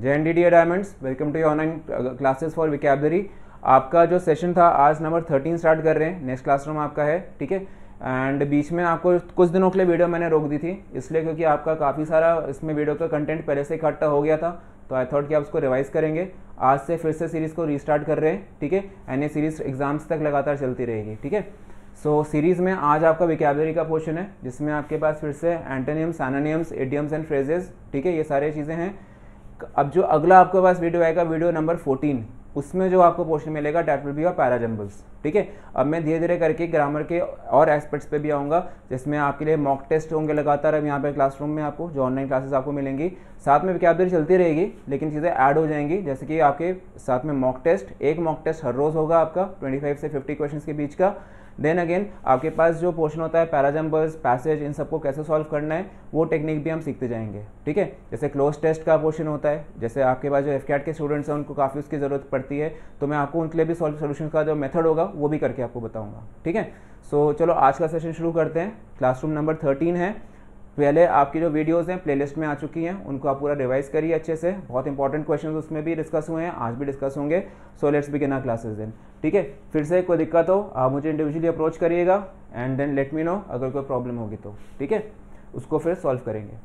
जय हिंद dear diamonds, welcome to your online classes for vocabulary. आपका जो सेशन था आज नंबर 13 स्टार्ट कर रहे हैं। नेक्स्ट क्लासरूम आपका है, ठीक है। एंड बीच में आपको कुछ दिनों के लिए वीडियो मैंने रोक दी थी, इसलिए क्योंकि आपका काफ़ी सारा इसमें वीडियो का कंटेंट पहले से इकट्ठा हो गया था, तो आई थॉट कि आप उसको रिवाइज करेंगे। आज से फिर से सीरीज़ को रीस्टार्ट कर रहे हैं, ठीक है। एंड ये सीरीज़ एग्जाम्स तक लगातार चलती रहेगी, ठीक है। सो सीरीज़ में आज आपका विकैबुलरी का पोर्शन है, जिसमें आपके पास फिर से antonyms, synonyms, idioms and phrases, ठीक है, ये सारी चीज़ें हैं। अब जो अगला आपके पास वीडियो आएगा, वीडियो नंबर 14, उसमें जो आपको पोर्शन मिलेगा that will be your parajumbles, ठीक है। अब मैं धीरे धीरे करके ग्रामर के और एस्पेक्ट्स पे भी आऊँगा, जिसमें आपके लिए मॉक टेस्ट होंगे लगातार। अब यहाँ पे क्लासरूम में आपको जो ऑनलाइन क्लासेस आपको मिलेंगी, साथ में विकैबुलरी चलती रहेगी, लेकिन चीज़ें ऐड हो जाएंगी। जैसे कि आपके साथ में मॉक टेस्ट, एक मॉक टेस्ट हर रोज़ होगा आपका 25 से 50 क्वेश्चन के बीच का। देन अगेन आपके पास जो पोर्शन होता है पैराजम्बल्स, पैसेज, इन सबको कैसे सॉल्व करना है, वो टेक्निक भी हम सीखते जाएंगे, ठीक है। जैसे क्लोज टेस्ट का पोर्शन होता है, जैसे आपके पास जो एफकैट के स्टूडेंट्स हैं उनको काफ़ी उसकी ज़रूरत पड़ती है, तो मैं आपको उनके लिए भी सोल्यूशन का जो मेथड होगा वो भी करके आपको बताऊंगा, ठीक है। सो चलो आज का सेशन शुरू करते हैं। क्लासरूम नंबर 13 है। पहले आपकी जो वीडियोस हैं प्लेलिस्ट में आ चुकी हैं, उनको आप पूरा रिवाइज करिए अच्छे से। बहुत इंपॉर्टेंट क्वेश्चंस उसमें भी डिस्कस हुए हैं, आज भी डिस्कस होंगे। So let's begin our classes then, ठीक है। फिर से कोई दिक्कत हो आप मुझे इंडिविजुअली अप्रोच करिएगा and then let me know अगर कोई प्रॉब्लम होगी तो, ठीक है, उसको फिर सॉल्व करेंगे।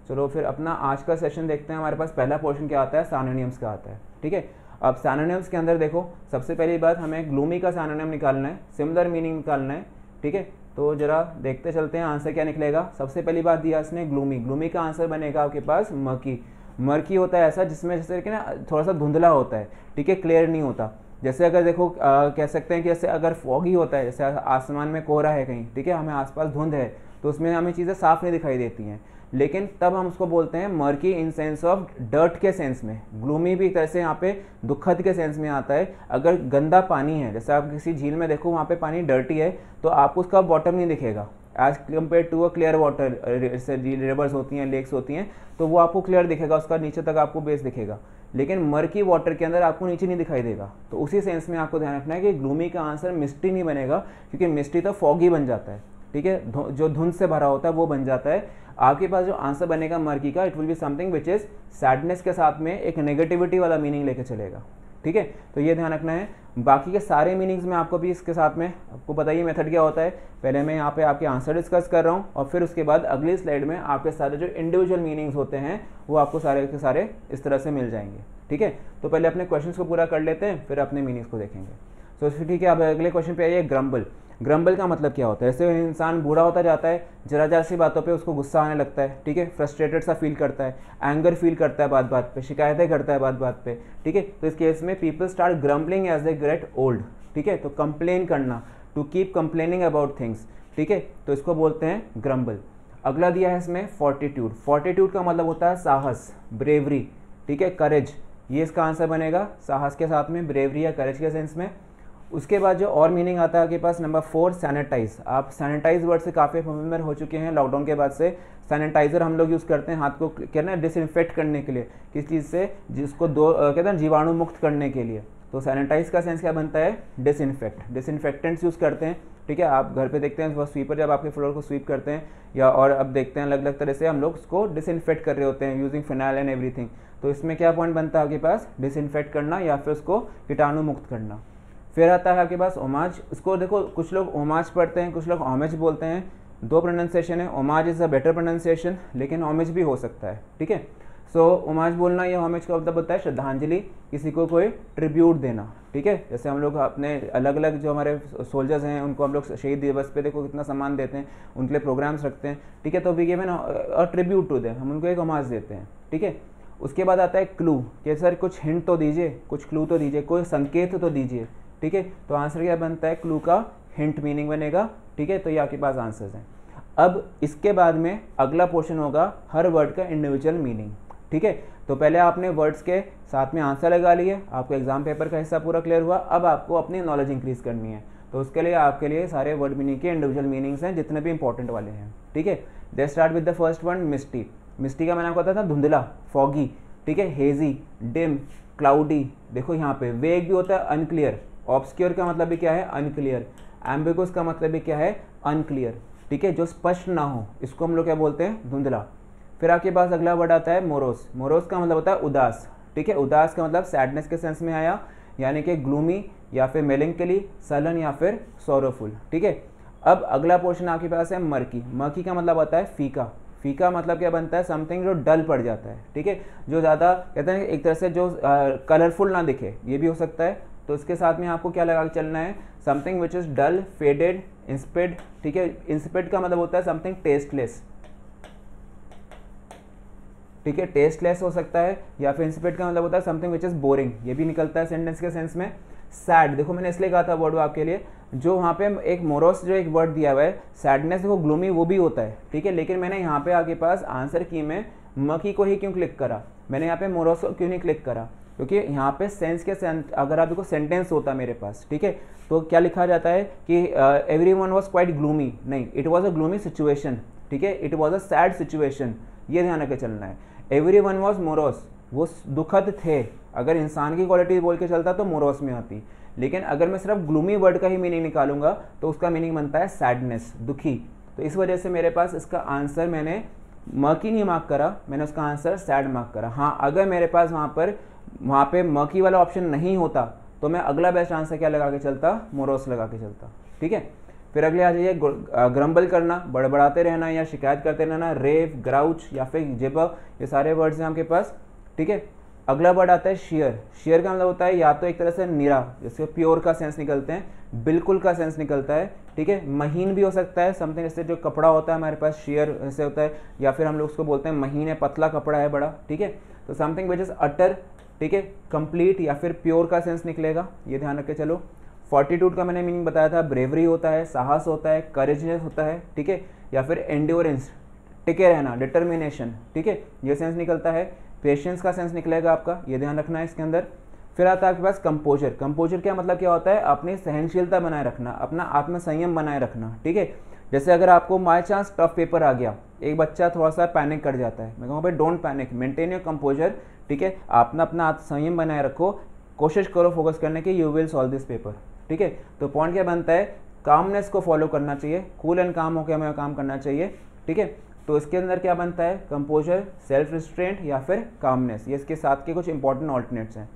चलो फिर अपना आज का सेशन देखते हैं। हमारे पास पहला पोर्शन क्या आता है, सिनोनिम्स का आता है, ठीक है। अब सिनोनिम्स के अंदर देखो, सबसे पहली बात हमें ग्लूमी का सिनोनिम निकालना है, सिमिलर मीनिंग निकालना है, ठीक है। तो जरा देखते चलते हैं आंसर क्या निकलेगा। सबसे पहली बात दिया इसने ग्लूमी, ग्लूमी का आंसर बनेगा आपके पास मर्की। मर्की होता है ऐसा जिसमें जैसे कि ना थोड़ा सा धुंधला होता है, ठीक है, क्लियर नहीं होता। जैसे अगर देखो कह सकते हैं कि जैसे अगर फॉगी होता है, जैसे आसमान में कोहरा है कहीं, ठीक है, हमें आसपास धुंध है, तो उसमें हमें चीज़ें साफ नहीं दिखाई देती हैं, लेकिन तब हम उसको बोलते हैं murky in sense of dirt के सेंस में। ग्लूमी भी एक तरह से यहाँ पे दुखद के सेंस में आता है। अगर गंदा पानी है, जैसे आप किसी झील में देखो वहाँ पे पानी डर्टी है, तो आपको उसका बॉटम नहीं दिखेगा as compare to a clear water. जैसे रिवर्स होती हैं, लेक्स होती हैं, तो वो आपको क्लियर दिखेगा, उसका नीचे तक आपको बेस दिखेगा, लेकिन मर्की वाटर के अंदर आपको नीचे नहीं दिखाई देगा। तो उसी सेंस में आपको ध्यान रखना है कि ग्लूमी का आंसर मिस्टी नहीं बनेगा, क्योंकि मिस्टी तो फॉगी बन जाता है, ठीक है, जो धुंध से भरा होता है वो बन जाता है। आपके पास जो आंसर बनेगा मर्की का, it will be something which is sadness के साथ में एक नेगेटिविटी वाला मीनिंग लेके चलेगा, ठीक है। तो ये ध्यान रखना है। बाकी के सारे मीनिंग्स में आपको भी इसके साथ में आपको बताइए मेथड क्या होता है। पहले मैं यहाँ पे आपके आंसर डिस्कस कर रहा हूँ, और फिर उसके बाद अगली स्लाइड में आपके सारे जो इंडिविजुअल मीनिंग्स होते हैं वो आपको सारे के सारे इस तरह से मिल जाएंगे, ठीक है। तो पहले अपने क्वेश्चन को पूरा कर लेते हैं, फिर अपने मीनिंग्स को देखेंगे। तो ठीक है, अब अगले क्वेश्चन पे आइए। ग्रम्बल, ग्रम्बल का मतलब क्या होता है। जैसे इंसान बूढ़ा होता जाता है, जरा जरा सी बातों पे उसको गुस्सा आने लगता है, ठीक है, फ्रस्ट्रेटेड सा फील करता है, एंगर फील करता है बात बात पे, शिकायतें करता है बात बात पे, ठीक है। तो इस केस में people start grumbling as they get old, ठीक है। तो कंप्लेन करना, to keep complaining about things, ठीक है, तो इसको बोलते हैं ग्रम्बल। अगला दिया है इसमें फोर्टिट्यूड। फोर्टिट्यूड का मतलब होता है साहस, ब्रेवरी, ठीक है, करेज। ये इसका आंसर बनेगा, साहस के साथ में ब्रेवरी या करेज के सेंस में। उसके बाद जो और मीनिंग आता है आपके पास नंबर 4, सैनिटाइज। आप सैनिटाइज वर्ड से काफ़ी फेमिलियर हो चुके हैं लॉकडाउन के बाद से। सैनिटाइजर हम लोग यूज़ करते हैं हाथ को क्या ना डिसइंफेक्ट करने के लिए, किस चीज़ से, जिसको कहते हैं जीवाणु मुक्त करने के लिए। तो सैनिटाइज का सेंस क्या बनता है, डिसइंफेक्ट। डिसइंफेक्टेंट्स यूज़ करते हैं, ठीक है। आप घर पे देखते हैं वह स्वीपर जब आपके फ्लोर को स्वीप करते हैं, या और अब देखते हैं अलग अलग तरह से हम लोग उसको डिसइंफेक्ट कर रहे होते हैं यूजिंग फिनाइल एंड एवरीथिंग। तो इसमें क्या पॉइंट बनता है आपके पास, डिसइंफेक्ट करना या फिर उसको कीटाणु मुक्त करना। फिर आता है आपके पास ओमाज। इसको देखो, कुछ लोग ओमाज पढ़ते हैं, कुछ लोग होमेज बोलते हैं। दो प्रोनाउंसिएशन है, homage is a better pronunciation, लेकिन होमेज भी हो सकता है, ठीक है। सो ओमाज बोलना या होमेज का मतलब होता है श्रद्धांजलि, किसी को कोई ट्रिब्यूट देना, ठीक है। जैसे हम लोग अपने अलग अलग जो हमारे सोल्जर्स हैं उनको हम लोग शहीद दिवस पे देखो कितना सम्मान देते हैं, उनके लिए प्रोग्राम्स रखते हैं, ठीक है। तो we given a tribute to them, हम उनको एक ओमाज देते हैं, ठीक है। उसके बाद आता है क्लू, कि सर कुछ हिंट तो दीजिए, कुछ क्लू तो दीजिए, कोई संकेत तो दीजिए, ठीक है। तो आंसर क्या बनता है, क्लू का हिंट मीनिंग बनेगा, ठीक है। तो ये आपके पास आंसर्स हैं। अब इसके बाद में अगला पोर्शन होगा हर वर्ड का इंडिविजुअल मीनिंग, ठीक है। तो पहले आपने वर्ड्स के साथ में आंसर लगा लिए, आपको एग्जाम पेपर का हिस्सा पूरा क्लियर हुआ। अब आपको अपनी नॉलेज इंक्रीज करनी है, तो उसके लिए आपके लिए सारे वर्ड मीनिंग के इंडिविजुअल मीनिंग्स हैं जितने भी इंपॉर्टेंट वाले हैं, ठीक है। They start with the first one, misty. Misty का मैंने आपको बताया था धुंधला, फॉगी, ठीक है, हेजी, डिम, क्लाउडी। देखो यहाँ पे वेग भी होता है, अनक्लियर। ऑब्सक्योर का मतलब भी क्या है, अनक्लियर। एम्बिगुअस का मतलब भी क्या है, अनक्लियर, ठीक है, जो स्पष्ट ना हो, इसको हम लोग क्या बोलते हैं, धुंधला। फिर आपके पास अगला वर्ड आता है मोरोस। मोरोस का मतलब होता है उदास, ठीक है। उदास का मतलब सैडनेस के सेंस में आया, यानी कि ग्लूमी या फिर मेलंकली, सलन या फिर सोरोफुल, ठीक है। अब अगला पोर्शन आपके पास है मर्की। मर्की का मतलब होता है फीका। फीका मतलब क्या बनता है, समथिंग जो डल पड़ जाता है, ठीक है, जो ज़्यादा कहते हैं एक तरह से जो कलरफुल ना दिखे, ये भी हो सकता है। तो इसके साथ में आपको क्या लगा के चलना है, something which is dull, faded, insipid, ठीक है। इंस्पिड का मतलब होता है समथिंग टेस्टलेस, ठीक है, टेस्टलेस हो सकता है, या फिर इंस्पिड का मतलब होता है समथिंग विच इज़ बोरिंग, ये भी निकलता है सेंटेंस के सेंस में। सैड, देखो मैंने इसलिए कहा था वर्ड आपके लिए, जो वहाँ पे एक मोरोस जो एक वर्ड दिया हुआ है, सैडनेस देखो ग्लूमी वो भी होता है, ठीक है, लेकिन मैंने यहाँ पे आपके पास आंसर की में मकी को ही क्यों क्लिक करा, मैंने यहाँ पे मोरोस को क्यों नहीं क्लिक करा, क्योंकि यहाँ पे सेंस के अगर आप देखो सेंटेंस होता मेरे पास, ठीक है, तो क्या लिखा जाता है कि every one was quite gloomy, नहीं, it was a gloomy situation, ठीक है, it was a sad situation, ये ध्यान रख के चलना है। एवरी वन वॉज मोरोस, वो दुखद थे, अगर इंसान की क्वालिटी बोल के चलता तो मोरोस में आती, लेकिन अगर मैं सिर्फ ग्लूमी वर्ड का ही मीनिंग निकालूंगा तो उसका मीनिंग बनता है सैडनेस, दुखी। तो इस वजह से मेरे पास इसका आंसर मैंने मर्की नहीं मार्क करा, मैंने उसका आंसर सैड मार्क करा। हाँ, अगर मेरे पास वहाँ पे मर्की वाला ऑप्शन नहीं होता तो मैं अगला बेस्ट आंसर क्या लगा के चलता, मोरोस लगा के चलता, ठीक है। फिर अगले आ जाइए, ग्रम्बल करना, बड़बड़ाते रहना या शिकायत करते रहना, रेव, ग्राउच या फिर जिबर, ये सारे वर्ड्स हैं आपके पास, ठीक है। अगला वर्ड आता है शेयर। शेयर का मतलब होता है या तो एक तरह से निरा, जैसे प्योर का सेंस निकलते हैं, बिल्कुल का सेंस निकलता है, ठीक है, महीन भी हो सकता है, समथिंग जैसे जो कपड़ा होता है हमारे पास शेयर ऐसे होता है, या फिर हम लोग उसको बोलते हैं महीन है, पतला कपड़ा है बड़ा, ठीक है। तो समथिंग विच इज अटर, ठीक है, कंप्लीट या फिर प्योर का सेंस निकलेगा, ये ध्यान रख के चलो। फॉर्टिट्यूड का मैंने मीनिंग बताया था, ब्रेवरी होता है, साहस होता है, करेजनेस होता है, ठीक है, या फिर एंड्योरेंस, टिके रहना, डिटर्मिनेशन, ठीक है, ये सेंस निकलता है। पेशेंस का सेंस निकलेगा आपका, ये ध्यान रखना है इसके अंदर। फिर आता है आपके पास कंपोजर। कंपोजर क्या मतलब क्या होता है, अपनी सहनशीलता बनाए रखना, अपना आत्मसंयम बनाए रखना, ठीक है। जैसे अगर आपको बाय चांस टफ पेपर आ गया, एक बच्चा थोड़ा सा पैनिक कर जाता है, मैं कहूँ भाई don't panic, maintain your composer, ठीक है, आप अपना आत्मसंयम बनाए रखो, कोशिश करो फोकस करने की, you will solve this paper, ठीक है। तो पॉइंट क्या बनता है, कामनेस को फॉलो करना चाहिए, कूल एंड काम होकर हमें काम करना चाहिए, ठीक है। तो इसके अंदर क्या बनता है, कंपोजर, सेल्फ रिस्ट्रेंट या फिर कामनेस, ये इसके साथ के कुछ इंपॉर्टेंट ऑल्टरनेट्स हैं।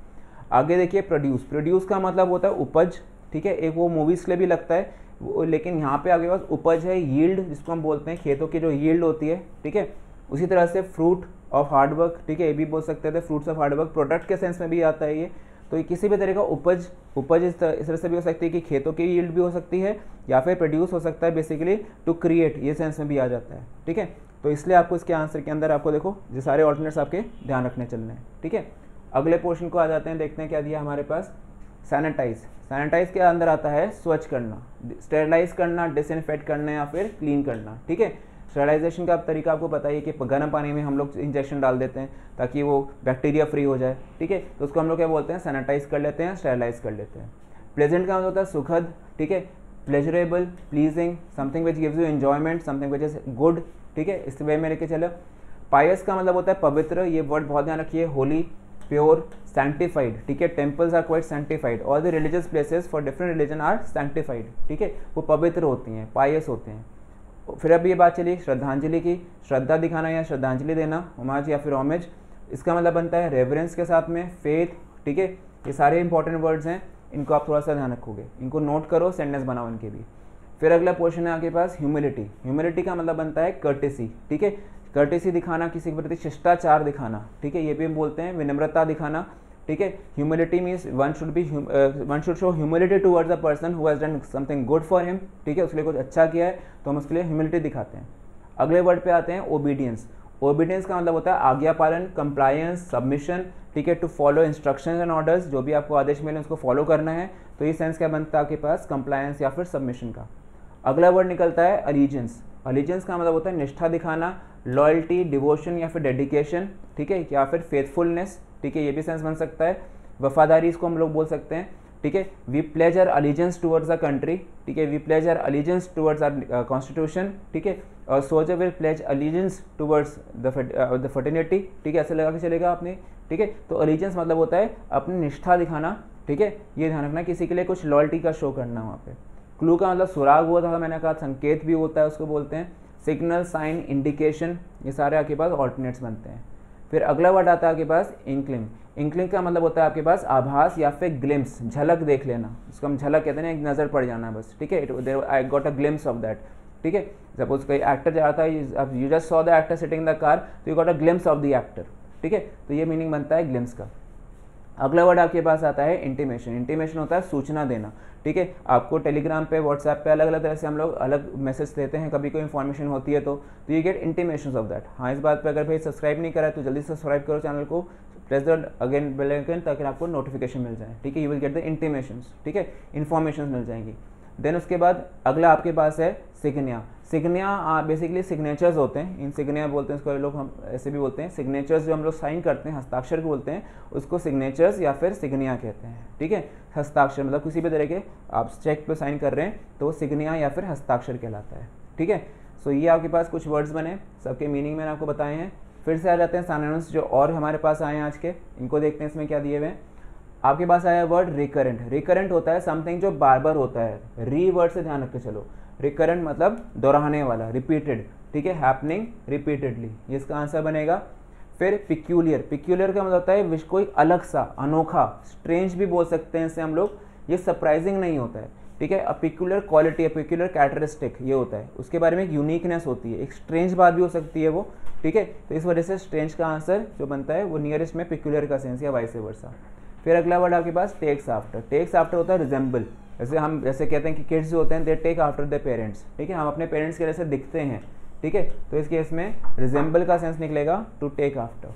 आगे देखिए प्रोड्यूस। प्रोड्यूस का मतलब होता है उपज, ठीक है, एक वो मूवीज के लिए भी लगता है लेकिन यहाँ पे आगे पास उपज है, यील्ड जिसको हम बोलते हैं, खेतों की जो यील्ड होती है, ठीक है। उसी तरह से फ्रूट ऑफ हार्डवर्क, ठीक है, ये भी बोल सकते थे, फ्रूट्स ऑफ हार्डवर्क, प्रोडक्ट के सेंस में भी आता है ये। तो ये किसी भी तरह का उपज इस तरह से भी हो सकती है कि खेतों की यील्ड भी हो सकती है, या फिर प्रोड्यूस हो सकता है बेसिकली टू क्रिएट, ये सेंस में भी आ जाता है, ठीक है। तो इसलिए आपको इसके आंसर के अंदर आपको देखो ये सारे ऑल्टरनेट्स आपके ध्यान रखने चलने हैं, ठीक है। अगले पोर्शन को आ जाते हैं, देखते हैं क्या दिया हमारे पास। सैनिटाइज। सैनिटाइज के अंदर आता है स्वच्छ करना, स्टेरलाइज करना, डिसइंफेक्ट करना या फिर क्लीन करना, ठीक है। स्टेरलाइजेशन का तरीका आपको पता है कि गर्म पानी में हम लोग इंजेक्शन डाल देते हैं ताकि वो बैक्टीरिया फ्री हो जाए, ठीक है। तो उसको हम लोग क्या बोलते हैं, सैनिटाइज कर लेते हैं, स्टेरलाइज कर लेते हैं। प्लेजेंट का मतलब होता है सुखद, ठीक है, pleasurable, pleasing, something which gives you enjoyment, something which is good, ठीक है, इस वे में लेके चलो। पायस का मतलब होता है पवित्र, ये वर्ड बहुत ध्यान रखिए, होली, प्योर, सैंक्टिफाइड, ठीक है, temples are quite sanctified, all the religious places for different religion are sanctified, ठीक है, वो पवित्र होती हैं, पायस होते हैं। फिर अब ये बात चली श्रद्धांजलि की, श्रद्धा दिखाना या श्रद्धांजलि देना, होमाज या फिर होमेज, इसका मतलब बनता है रेवरेंस के साथ में फेथ, ठीक है। ये सारे इंपॉर्टेंट वर्ड्स हैं, इनको आप थोड़ा सा ध्यान रखोगे, इनको नोट करो, सेंटेंस बनाओ इनके भी। फिर अगला पोर्शन है आपके पास ह्यूमिलिटी। ह्यूमिलिटी का मतलब बनता है कर्टेसी, ठीक है, कर्टेसी दिखाना, किसी के प्रति शिष्टाचार दिखाना, ठीक है, ये भी हम बोलते हैं विनम्रता दिखाना, ठीक है। Humility means one should show humility towards a person who has done something good for him, ठीक है, उसके लिए कुछ अच्छा किया है तो हम उसके लिए ह्यूमिलिटी दिखाते हैं। अगले वर्ड पे आते हैं ओबीडियंस। ओबीडियंस का मतलब होता है आज्ञा पालन, कंप्लायंस, सबमिशन, ठीक है, to follow instructions and orders, जो भी आपको आदेश मिले उसको फॉलो करना है, तो ये सेंस क्या बनता है आपके पास, कंप्लायंस या फिर सबमिशन का। अगला वर्ड निकलता है अलीजेंस। अलीजेंस का मतलब होता है निष्ठा दिखाना, लॉयल्टी, डिवोशन या फिर डेडिकेशन, ठीक है, या फिर फेथफुलनेस, ठीक है, ये भी सेंस बन सकता है। वफादारी इसको हम लोग बोल सकते हैं, ठीक है। We pledge our allegiance towards the country, ठीक है, we pledge our allegiance towards our constitution, ठीक है, और soldier will pledge allegiance towards the fraternity, ठीक है, ऐसे लगा के चलेगा आपने, ठीक है। तो अलीजेंस मतलब होता है अपनी निष्ठा दिखाना, ठीक है, ये ध्यान रखना, किसी के लिए कुछ लॉयल्टी का शो करना वहाँ पे। क्लू का मतलब सुराग हुआ था, मैंने कहा संकेत भी होता है, उसको बोलते हैं। सिग्नल, साइन, इंडिकेशन, ये सारे आपके पास ऑल्टरनेट्स बनते हैं। फिर अगला वर्ड आता है आपके पास इंक्लिम। इंक्लिंग का मतलब होता है आपके पास आभास या फिर ग्लिम्स, झलक देख लेना, उसको हम झलक कहते हैं, एक नज़र पड़ जाना बस, ठीक है, I got a glimpse of that, ठीक है। सपोज कोई एक्टर जा रहा था, you just saw the actor sitting the car, तो you got a glimpse of the actor, ठीक है, तो ये मीनिंग बनता है ग्लिम्स का। अगला वर्ड आपके पास आता है इंटीमेशन। इंटीमेशन होता है सूचना देना, ठीक है। आपको टेलीग्राम पे, व्हाट्सएप पे अलग अलग तरह से हम लोग अलग मैसेज देते हैं, कभी कोई इन्फॉर्मेशन होती है तो you get intimation of that. हाँ, इस बात पे अगर भाई सब्सक्राइब नहीं करा है तो जल्दी सब्सक्राइब करो चैनल को, press the again bell icon ताकि आपको नोटिफिकेशन मिल जाए, ठीक है। You will get the intimations, ठीक है, इन्फॉर्मेशन मिल जाएंगी। देन उसके बाद अगला आपके पास है सिग्निया। सिग्निया बेसिकली सिग्नेचर्स होते हैं, इन सिग्निया बोलते हैं इसको लोग, हम ऐसे भी बोलते हैं सिग्नेचर्स, जो हम लोग साइन करते हैं, हस्ताक्षर को बोलते हैं, उसको सिग्नेचर्स या फिर सिग्निया कहते हैं, ठीक है। हस्ताक्षर मतलब किसी भी तरह के आप चेक पे साइन कर रहे हैं तो वो सिग्निया या फिर हस्ताक्षर कहलाता है, ठीक है। सो ये आपके पास कुछ वर्ड्स बने, सबके मीनिंग मैंने आपको बताए हैं। फिर से आ जाते हैं सिनोनिम्स जो और हमारे पास आए हैं आज के, इनको देखते हैं इसमें क्या दिए हुए हैं। आपके पास आया वर्ड रिकरेंट। रिकरेंट होता है समथिंग जो बार बार होता है, री वर्ड से ध्यान रख के चलो। रिकरेंट मतलब दोहराने वाला, रिपीटेड, ठीक है, हैपनिंग रिपीटेडली, ये इसका आंसर बनेगा। फिर पिक्यूलियर। पिक्यूलियर का मतलब होता है कोई अलग सा, अनोखा, स्ट्रेंज भी बोल सकते हैं इसे हम लोग, ये सरप्राइजिंग नहीं होता है, ठीक है। अ पिक्यूलियर क्वालिटी, अ पिक्यूलियर कैरेक्टरिस्टिक ये होता है, उसके बारे में एक यूनिकनेस होती है, एक स्ट्रेंज बात भी हो सकती है वो, ठीक है। तो इस वजह से स्ट्रेंज का आंसर जो बनता है वो नियरेस्ट में पिक्यूलियर का सेंस या वाइस वर्सा। फिर अगला वर्ड आपके पास टेक्स आफ्टर। टेक्स आफ्टर होता है रिजेंबल। जैसे कहते हैं कि किड्स जो होते हैं they take after the parents, ठीक है, हम अपने पेरेंट्स के जैसे दिखते हैं, ठीक है। तो इस केस में रिजेंबल का सेंस निकलेगा टू टेक आफ्टर।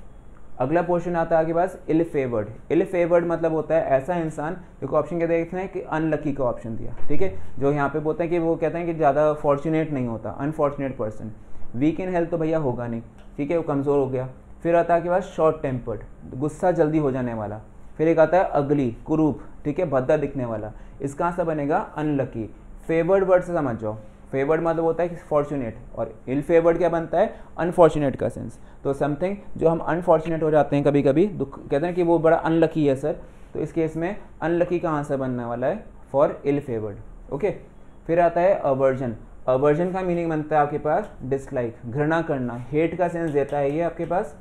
अगला पोर्शन आता है आपके पास इल फेवर्ड। इल फेवर्ड मतलब होता है ऐसा इंसान, देखो ऑप्शन क्या देखते हैं कि अनलकी का ऑप्शन दिया, ठीक है, जो यहाँ पे बोलते हैं कि वो कहते हैं कि ज़्यादा फॉर्चुनेट नहीं होता, unfortunate person. Weak in health तो भैया होगा नहीं, ठीक है, वो कमज़ोर हो गया। फिर आता है आपके पास शॉर्ट टेम्पर्ड, गुस्सा जल्दी हो जाने वाला। फिर एक आता है अगली, कुरूप, ठीक है, भद्दा दिखने वाला, इसका आंसर बनेगा अनलकी। फेवर्ड वर्ड से समझ जाओ, फेवर्ड मतलब होता है फॉर्चुनेट, और इल फेवर्ड क्या बनता है, अनफॉर्चुनेट का सेंस। तो समथिंग जो हम अनफॉर्चुनेट हो जाते हैं कभी कभी, दुख कहते हैं कि वो बड़ा अनलकी है सर, तो इस केस में अनलकी का आंसर बनने वाला है फॉर इल फेवर्ड, ओके। फिर आता है अवर्जन। अवर्जन का मीनिंग बनता है आपके पास डिसलाइक, घृणा करना, हेट का सेंस देता है ये आपके पास,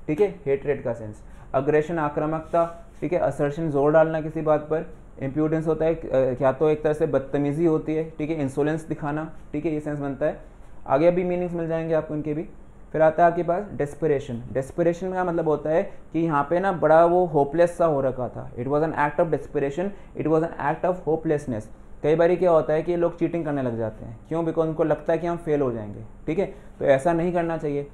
ठीक है, हेटरेट का सेंस। अग्रेशन आक्रामकता, ठीक है, असर्शन जोर डालना किसी बात पर। इम्प्यूडेंस होता है क्या तो एक तरह से बदतमीजी होती है, ठीक है, इंसोलेंस दिखाना, ठीक है, ये सेंस बनता है। आगे भी मीनिंग्स मिल जाएंगे आपको इनके भी। फिर आता है आपके पास डेस्परेशन। डेस्परेशन का मतलब होता है कि यहाँ पे ना बड़ा वो होपलेस सा हो रखा था, it was an act of desperation, it was an act of hopelessness. कई बार क्या होता है कि लोग चीटिंग करने लग जाते हैं, क्यों, बिकॉज उनको लगता है कि हम फेल हो जाएंगे, ठीक है, तो ऐसा नहीं करना चाहिए।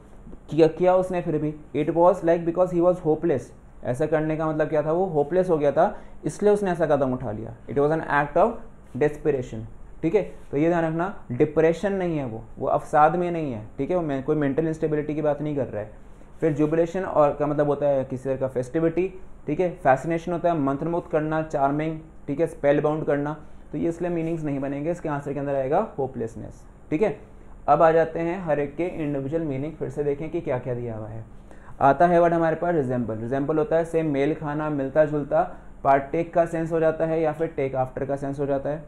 किया उसने फिर भी, it was like because he was hopeless, ऐसा करने का मतलब क्या था, वो होपलेस हो गया था, इसलिए उसने ऐसा कदम उठा लिया। It was an act of desperation, ठीक है। तो ये ध्यान रखना, डिप्रेशन नहीं है वो अवसाद में नहीं है, ठीक है, वो कोई मेंटल इंस्टेबिलिटी की बात नहीं कर रहा है। फिर जुबिलेशन और का मतलब होता है किसी तरह का फेस्टिविटी, ठीक है। फैसिनेशन होता है मंत्रमुग्ध करना, चार्मिंग, ठीक है, स्पेल बाउंड करना। तो ये इसलिए मीनिंग्स नहीं बनेंगे, इसके आंसर के अंदर आएगा होपलेसनेस, ठीक है। अब आ जाते हैं हर एक के इंडिविजुअल मीनिंग, फिर से देखें कि क्या क्या दिया हुआ है। आता है वर्ड हमारे पास रिजेंबल। रिजेंबल होता है सेम, मेल खाना, मिलता जुलता, पार्टेक का सेंस हो जाता है या फिर टेक आफ्टर का सेंस हो जाता है।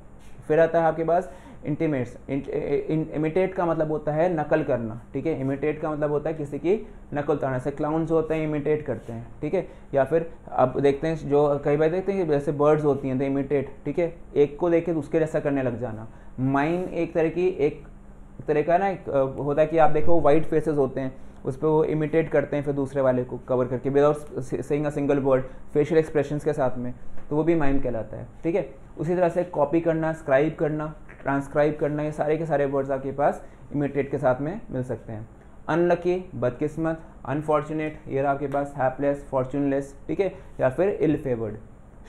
फिर आता है आपके पास इंटीमेट्स। इमिटेट का मतलब होता है नकल करना, ठीक है, इमिटेट का मतलब होता है किसी की नकल उतारना, जैसे क्लाउन्स होते हैं इमिटेट करते हैं, ठीक है। या फिर अब देखते हैं जो कई बार देखते हैं कि जैसे बर्ड्स होती हैं तो इमिटेट, ठीक है, एक को देख के उसके जैसा करने लग जाना। माइन एक तरह का ना होता है कि आप देखो वाइट फेसेस होते हैं, उस पर वो इमिटेट करते हैं फिर दूसरे वाले को कवर करके without saying a single word, facial expressions के साथ में, तो वो भी माइम कहलाता है, ठीक है। उसी तरह से कॉपी करना, स्क्राइब करना, ट्रांसक्राइब करना, ये सारे के सारे वर्ड्स आपके पास इमिटेट के साथ में मिल सकते हैं। अनलकी बदकिस्मत, अनफॉर्चुनेट ये रहा आपके पास हैपलेस, फॉर्चूनलेस, ठीक है, या फिर इल फेवर्ड।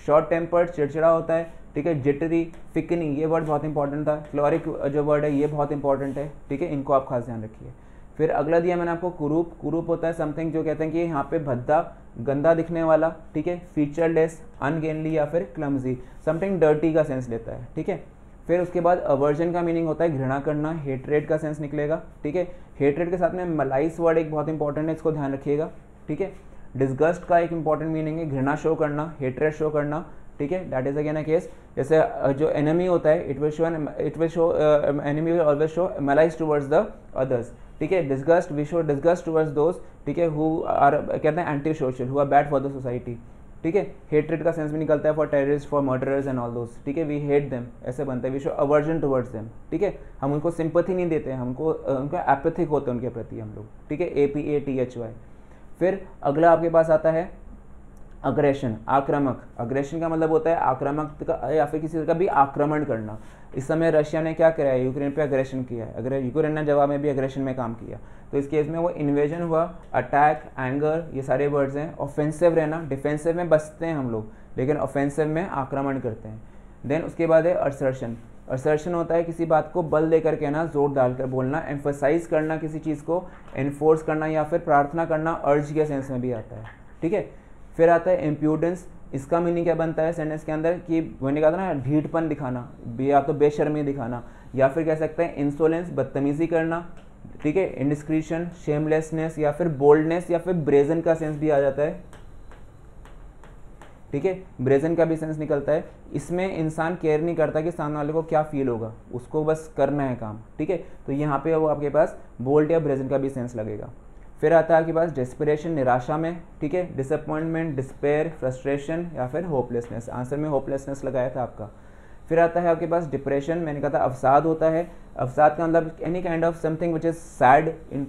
शॉर्ट टेम्पर्ड चिड़चिड़ा होता है, ठीक है, जिटरी, फिकनी ये वर्ड बहुत इंपॉर्टेंट था। क्लोरिक जो वर्ड है ये बहुत इंपॉर्टेंट है, ठीक है, इनको आप खास ध्यान रखिए। फिर अगला दिया मैंने आपको कुरूप। कुरूप होता है समथिंग जो कहते हैं कि यहाँ पे भद्दा, गंदा दिखने वाला, ठीक है, फीचरलेस, अनगेनली या फिर क्लमजी, समथिंग डर्टी का सेंस लेता है, ठीक है। फिर उसके बाद अवर्जन का मीनिंग होता है घृणा करना, हेट्रेड का सेंस निकलेगा, ठीक है। हेट्रेड के साथ में मलाइस वर्ड एक बहुत इंपॉर्टेंट है, इसको ध्यान रखिएगा, ठीक है। डिस्गस्ट का एक इंपॉर्टेंट मीनिंग है घृणा शो करना, हेट्रेड शो करना, ठीक है, that is again a case. जैसे जो एनिमी होता है it will show enemy will always show malice towards the others, ठीक है। Disgust we show disgust towards those, ठीक है, हु आर कहते हैं anti social, who are bad for the society, ठीक है। हेट्रेड का सेंस भी निकलता है for terrorist, for murderers and all those, ठीक है। वी हेट देम, ऐसे बनता है, we show aversion towards them, ठीक है। हम उनको सिंपैथी नहीं देते, हमको उनको एपैथिक होते हैं उनके प्रति हम लोग, ठीक है। APATHY। फिर अगला आपके पास आता है अग्रेशन, आक्रामक। अग्रेशन का मतलब होता है आक्रामक का या फिर किसी का भी आक्रमण करना। इस समय रशिया ने क्या करा है, यूक्रेन पे अग्रेशन किया है, अगर यूक्रेन ने जवाब में भी अग्रेशन में काम किया, तो इस केस में वो इन्वेजन हुआ, अटैक, एंगर, ये सारे वर्ड्स हैं। ऑफेंसिव रहना, डिफेंसिव में बचते हैं हम लोग, लेकिन ऑफेंसिव में आक्रमण करते हैं। देन उसके बाद है असर्शन। असर्शन होता है किसी बात को बल देकर कहना, जोर डालकर बोलना, एम्फसाइज करना, किसी चीज़ को एनफोर्स करना या फिर प्रार्थना करना, अर्ज के सेंस में भी आता है, ठीक है। फिर आता है इम्प्यूडेंस। इसका मीनिंग क्या बनता है सेंटेंस के अंदर कि मैंने कहा था ना, ढीठपन दिखाना, या तो बेशर्मी दिखाना, या फिर कह सकते हैं इंसोलेंस, बदतमीजी करना, ठीक है। इंडिस्क्रिशन, शेमलेसनेस, या फिर बोल्डनेस, या फिर ब्रेजन का सेंस भी आ जाता है, ठीक है। ब्रेजन का भी सेंस निकलता है। इसमें इंसान केयर नहीं करता कि सामने वाले को क्या फील होगा, उसको बस करना है काम, ठीक है। तो यहाँ पे वो आपके पास बोल्ड या ब्रेजन का भी सेंस लगेगा। फिर आता है आपके पास डेस्पिरेशन, निराशा में, ठीक है। डिसअपॉइंटमेंट, डिस्पेयर, फ्रस्ट्रेशन या फिर होपलेसनेस। आंसर में होपलेसनेस लगाया था आपका। फिर आता है आपके पास डिप्रेशन, मैंने कहा था अवसाद होता है। अवसाद का मतलब any kind of something which is sad in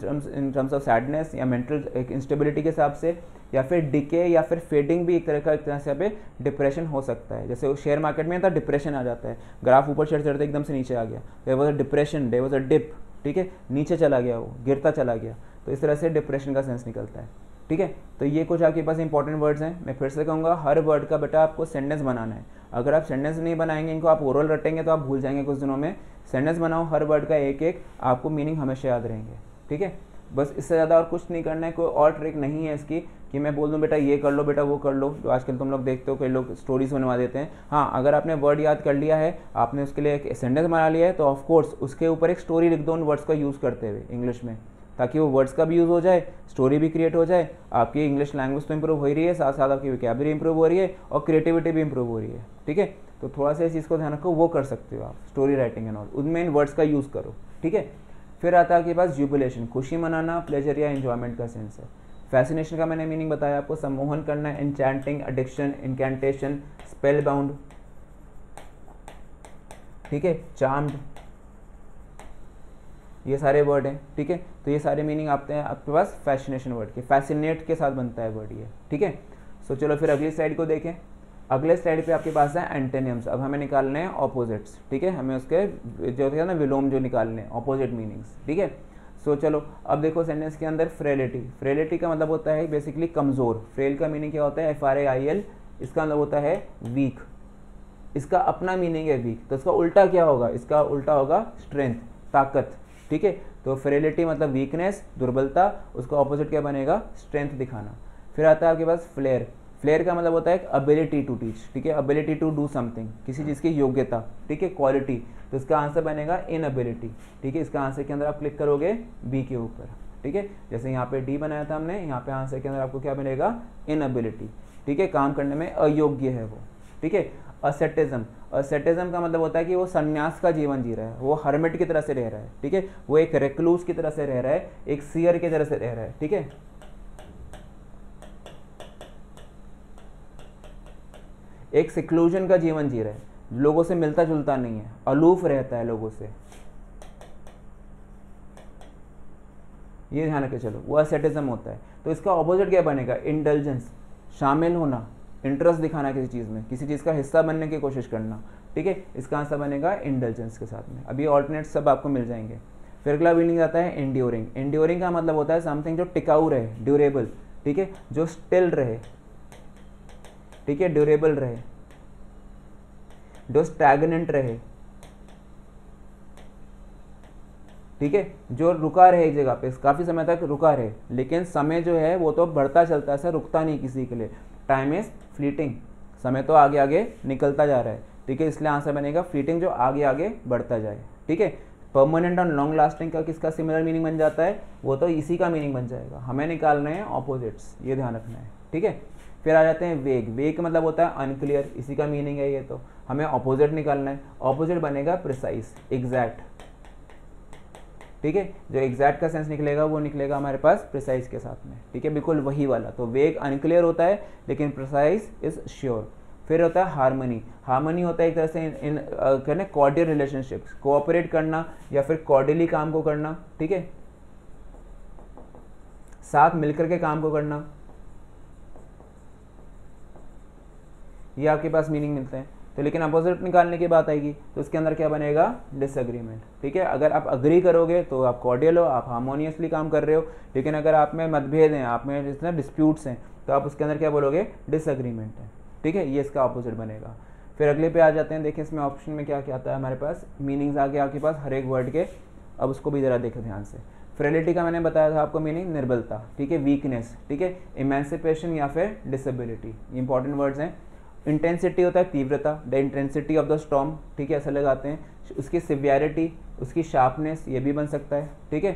terms of sadness या मेंटल इंस्टेबिलिटी के हिसाब से, या फिर डिके या फिर फेडिंग भी एक तरह से यहाँ पे डिप्रेशन हो सकता है। जैसे शेयर मार्केट में था डिप्रेशन आ जाता है, ग्राफ ऊपर चढ़ते एकदम से नीचे आ गया, there was a depression, there was a dip, ठीक है, नीचे चला गया, वो गिरता चला गया, तो इस तरह से डिप्रेशन का सेंस निकलता है, ठीक है। तो ये कुछ आपके पास इंपॉर्टेंट वर्ड्स हैं। मैं फिर से कहूँगा, हर वर्ड का बेटा आपको सेंटेंस बनाना है। अगर आप सेंटेंस नहीं बनाएंगे, इनको आप ओरल रटेंगे तो आप भूल जाएंगे कुछ दिनों में। सेंटेंस बनाओ, हर वर्ड का एक एक, आपको मीनिंग हमेशा याद रहेंगे, ठीक है। बस इससे ज़्यादा और कुछ नहीं करना है, कोई और ट्रिक नहीं है इसकी कि मैं बोल दूं बेटा ये कर लो, बेटा वो कर लो, जो आजकल तुम लोग देखते हो कई लोग स्टोरीज बनवा देते हैं। हाँ, अगर आपने वर्ड याद कर लिया है, आपने उसके लिए एक सेंटेंस बना लिया है, तो ऑफकोर्स उसके ऊपर एक स्टोरी लिख दो उन वर्ड्स का यूज़ करते हुए इंग्लिश में, ताकि वो वर्ड्स का भी यूज़ हो जाए, स्टोरी भी क्रिएट हो जाए, आपकी इंग्लिश लैंग्वेज तो इंप्रूव हो ही रही है, साथ साथ आपकी वोकैबुलरी इंप्रूव हो रही है और क्रिएटिविटी भी इंप्रूव हो रही है, ठीक है। तो थोड़ा सा इस चीज़ को ध्यान रखो, वो कर सकते हो आप, स्टोरी राइटिंग एंड ऑल, उनमें इन वर्ड्स का यूज़ करो, ठीक है। फिर आता है आपके पास जुबिलेशन, खुशी मनाना, प्लेजर या एंजॉयमेंट का सेंस है। फैसिनेशन का मैंने मीनिंग बताया आपको, सम्मोहन करना, एन्चैंटिंग, एडिक्शन, इनकैंटेशन, स्पेल बाउंड, ठीक है, चार्म्ड, ये सारे वर्ड हैं, ठीक है। तो ये सारे मीनिंग आते हैं आपके पास फैसिनेशन वर्ड के, फैसिनेट के साथ बनता है वर्ड ये, ठीक है। सो चलो फिर अगली स्लाइड को देखें। अगले स्लाइड पे आपके पास है एंटेनियम्स। अब हमें निकालने हैं ऑपोजिट्स, ठीक है, हमें उसके जो है ना विलोम जो निकालने हैं, ऑपोजिट मीनिंग्स, ठीक है। सो चलो अब देखो सेंटेंस के अंदर फ्रेलिटी। फ्रेलिटी का मतलब होता है बेसिकली कमज़ोर। फ्रेल का मीनिंग क्या होता है, FRAIL, इसका मतलब होता है वीक, इसका अपना मीनिंग है वीक, तो इसका उल्टा क्या होगा, इसका उल्टा होगा स्ट्रेंथ, ताकत, ठीक है। तो फ्रेलिटी मतलब वीकनेस, दुर्बलता, उसका ऑपोजिट क्या बनेगा, स्ट्रेंथ दिखाना। फिर आता है आपके पास फ्लेयर। फ्लेयर का मतलब होता है एबिलिटी टू टीच, ठीक है, एबिलिटी टू डू समथिंग, किसी चीज़ की योग्यता, ठीक है, क्वालिटी, तो इसका आंसर बनेगा इनएबिलिटी, ठीक है। इसका आंसर के अंदर आप क्लिक करोगे बी के ऊपर, ठीक है, जैसे यहाँ पे डी बनाया था हमने, यहाँ पे आंसर के अंदर आपको क्या मिलेगा, इनएबिलिटी, ठीक है, काम करने में अयोग्य है वो, ठीक है। असेटिज्म, असेटिज्म का मतलब होता है कि वो संन्यास का जीवन जी रहा है, वो हर्मिट की तरह से रह रहा है, ठीक है, वो एक रेक्लूस की तरह से रह रहा है, एक सीयर की तरह से रह रहा है, ठीक है। एक सिक्लूजन का जीवन जी रहा है, लोगों से मिलता जुलता नहीं है, अलूफ रहता है लोगों से, ये ध्यान रखे चलो, वो असेटिज्म होता है। तो इसका ऑपोजिट क्या बनेगा, इंडल्जेंस, शामिल होना, इंटरेस्ट दिखाना किसी चीज़ में, किसी चीज़ का हिस्सा बनने की कोशिश करना, ठीक है, इसका आंसर बनेगा इंडल्जेंस के साथ में। अभी ऑल्टरनेट सब आपको मिल जाएंगे। फिर अगला मीनिंग आता है एंड्योरिंग। एंड्योरिंग का मतलब होता है समथिंग जो टिकाऊ रहे, ड्यूरेबल, ठीक है, जो स्टिल रहे, ठीक है, ड्यूरेबल रहे, जो स्टैग्नेंट रहे, ठीक है, जो रुका रहे एक जगह पे काफ़ी समय तक रुका रहे, लेकिन समय जो है वो तो बढ़ता चलता है, ऐसा रुकता नहीं किसी के लिए। टाइम इज फ्लीटिंग, समय तो आगे आगे निकलता जा रहा है, ठीक है, इसलिए आंसर बनेगा फ्लीटिंग, जो आगे आगे बढ़ता जाए, ठीक है। परमानेंट और लॉन्ग लास्टिंग का किसका सिमिलर मीनिंग बन जाता है, वो तो इसी का मीनिंग बन जाएगा। हमें निकालने हैं ऑपोजिट्स, ये ध्यान रखना है, ठीक है। फिर आ जाते हैं वेग। वेग का मतलब होता है अनक्लियर, इसी का मीनिंग है ये, तो हमें ऑपोजिट निकालना है। ऑपोजिट बनेगा प्रिसाइज, एग्जैक्ट, ठीक है। जो एग्जैक्ट का सेंस निकलेगा वो निकलेगा हमारे पास प्रिसाइज के साथ में, ठीक है, बिल्कुल वही वाला। तो वेग अनक्लियर होता है लेकिन प्रिसाइज इज श्योर। फिर होता है हार्मनी। हार्मनी होता है एक तरह से इन कहने कॉर्डियल रिलेशनशिप्स, कोऑपरेट करना या फिर कॉर्डियली काम को करना, ठीक है, साथ मिलकर के काम को करना, ये आपके पास मीनिंग मिलते हैं। तो लेकिन अपोजिट निकालने की बात आएगी तो उसके अंदर क्या बनेगा, डिसएग्रीमेंट, ठीक है। अगर आप अग्री करोगे तो आप कॉर्डियल हो, आप हार्मोनियसली काम कर रहे हो, लेकिन अगर आप में मतभेद हैं, आप में जितना डिस्प्यूट्स हैं, तो आप उसके अंदर क्या बोलोगे, डिसएग्रीमेंट है, ठीक है, ये इसका अपोजिट बनेगा। फिर अगले पे आ जाते हैं, देखिए इसमें ऑप्शन में क्या क्या आता है हमारे पास, मीनिंग्स आ गए आपके पास हर एक वर्ड के। अब उसको भी जरा देखो ध्यान से। फ्रेलिटी का मैंने बताया था आपको मीनिंग, निर्बलता, ठीक है, वीकनेस, ठीक है, इमेंसिपेशन या फिर डिसेबिलिटी, इंपॉर्टेंट वर्ड्स हैं। इंटेंसिटी होता है तीव्रता, the intensity of the storm, ठीक है, ऐसा लगाते हैं। उसकी सिवियरिटी, उसकी शार्पनेस, ये भी बन सकता है, ठीक है।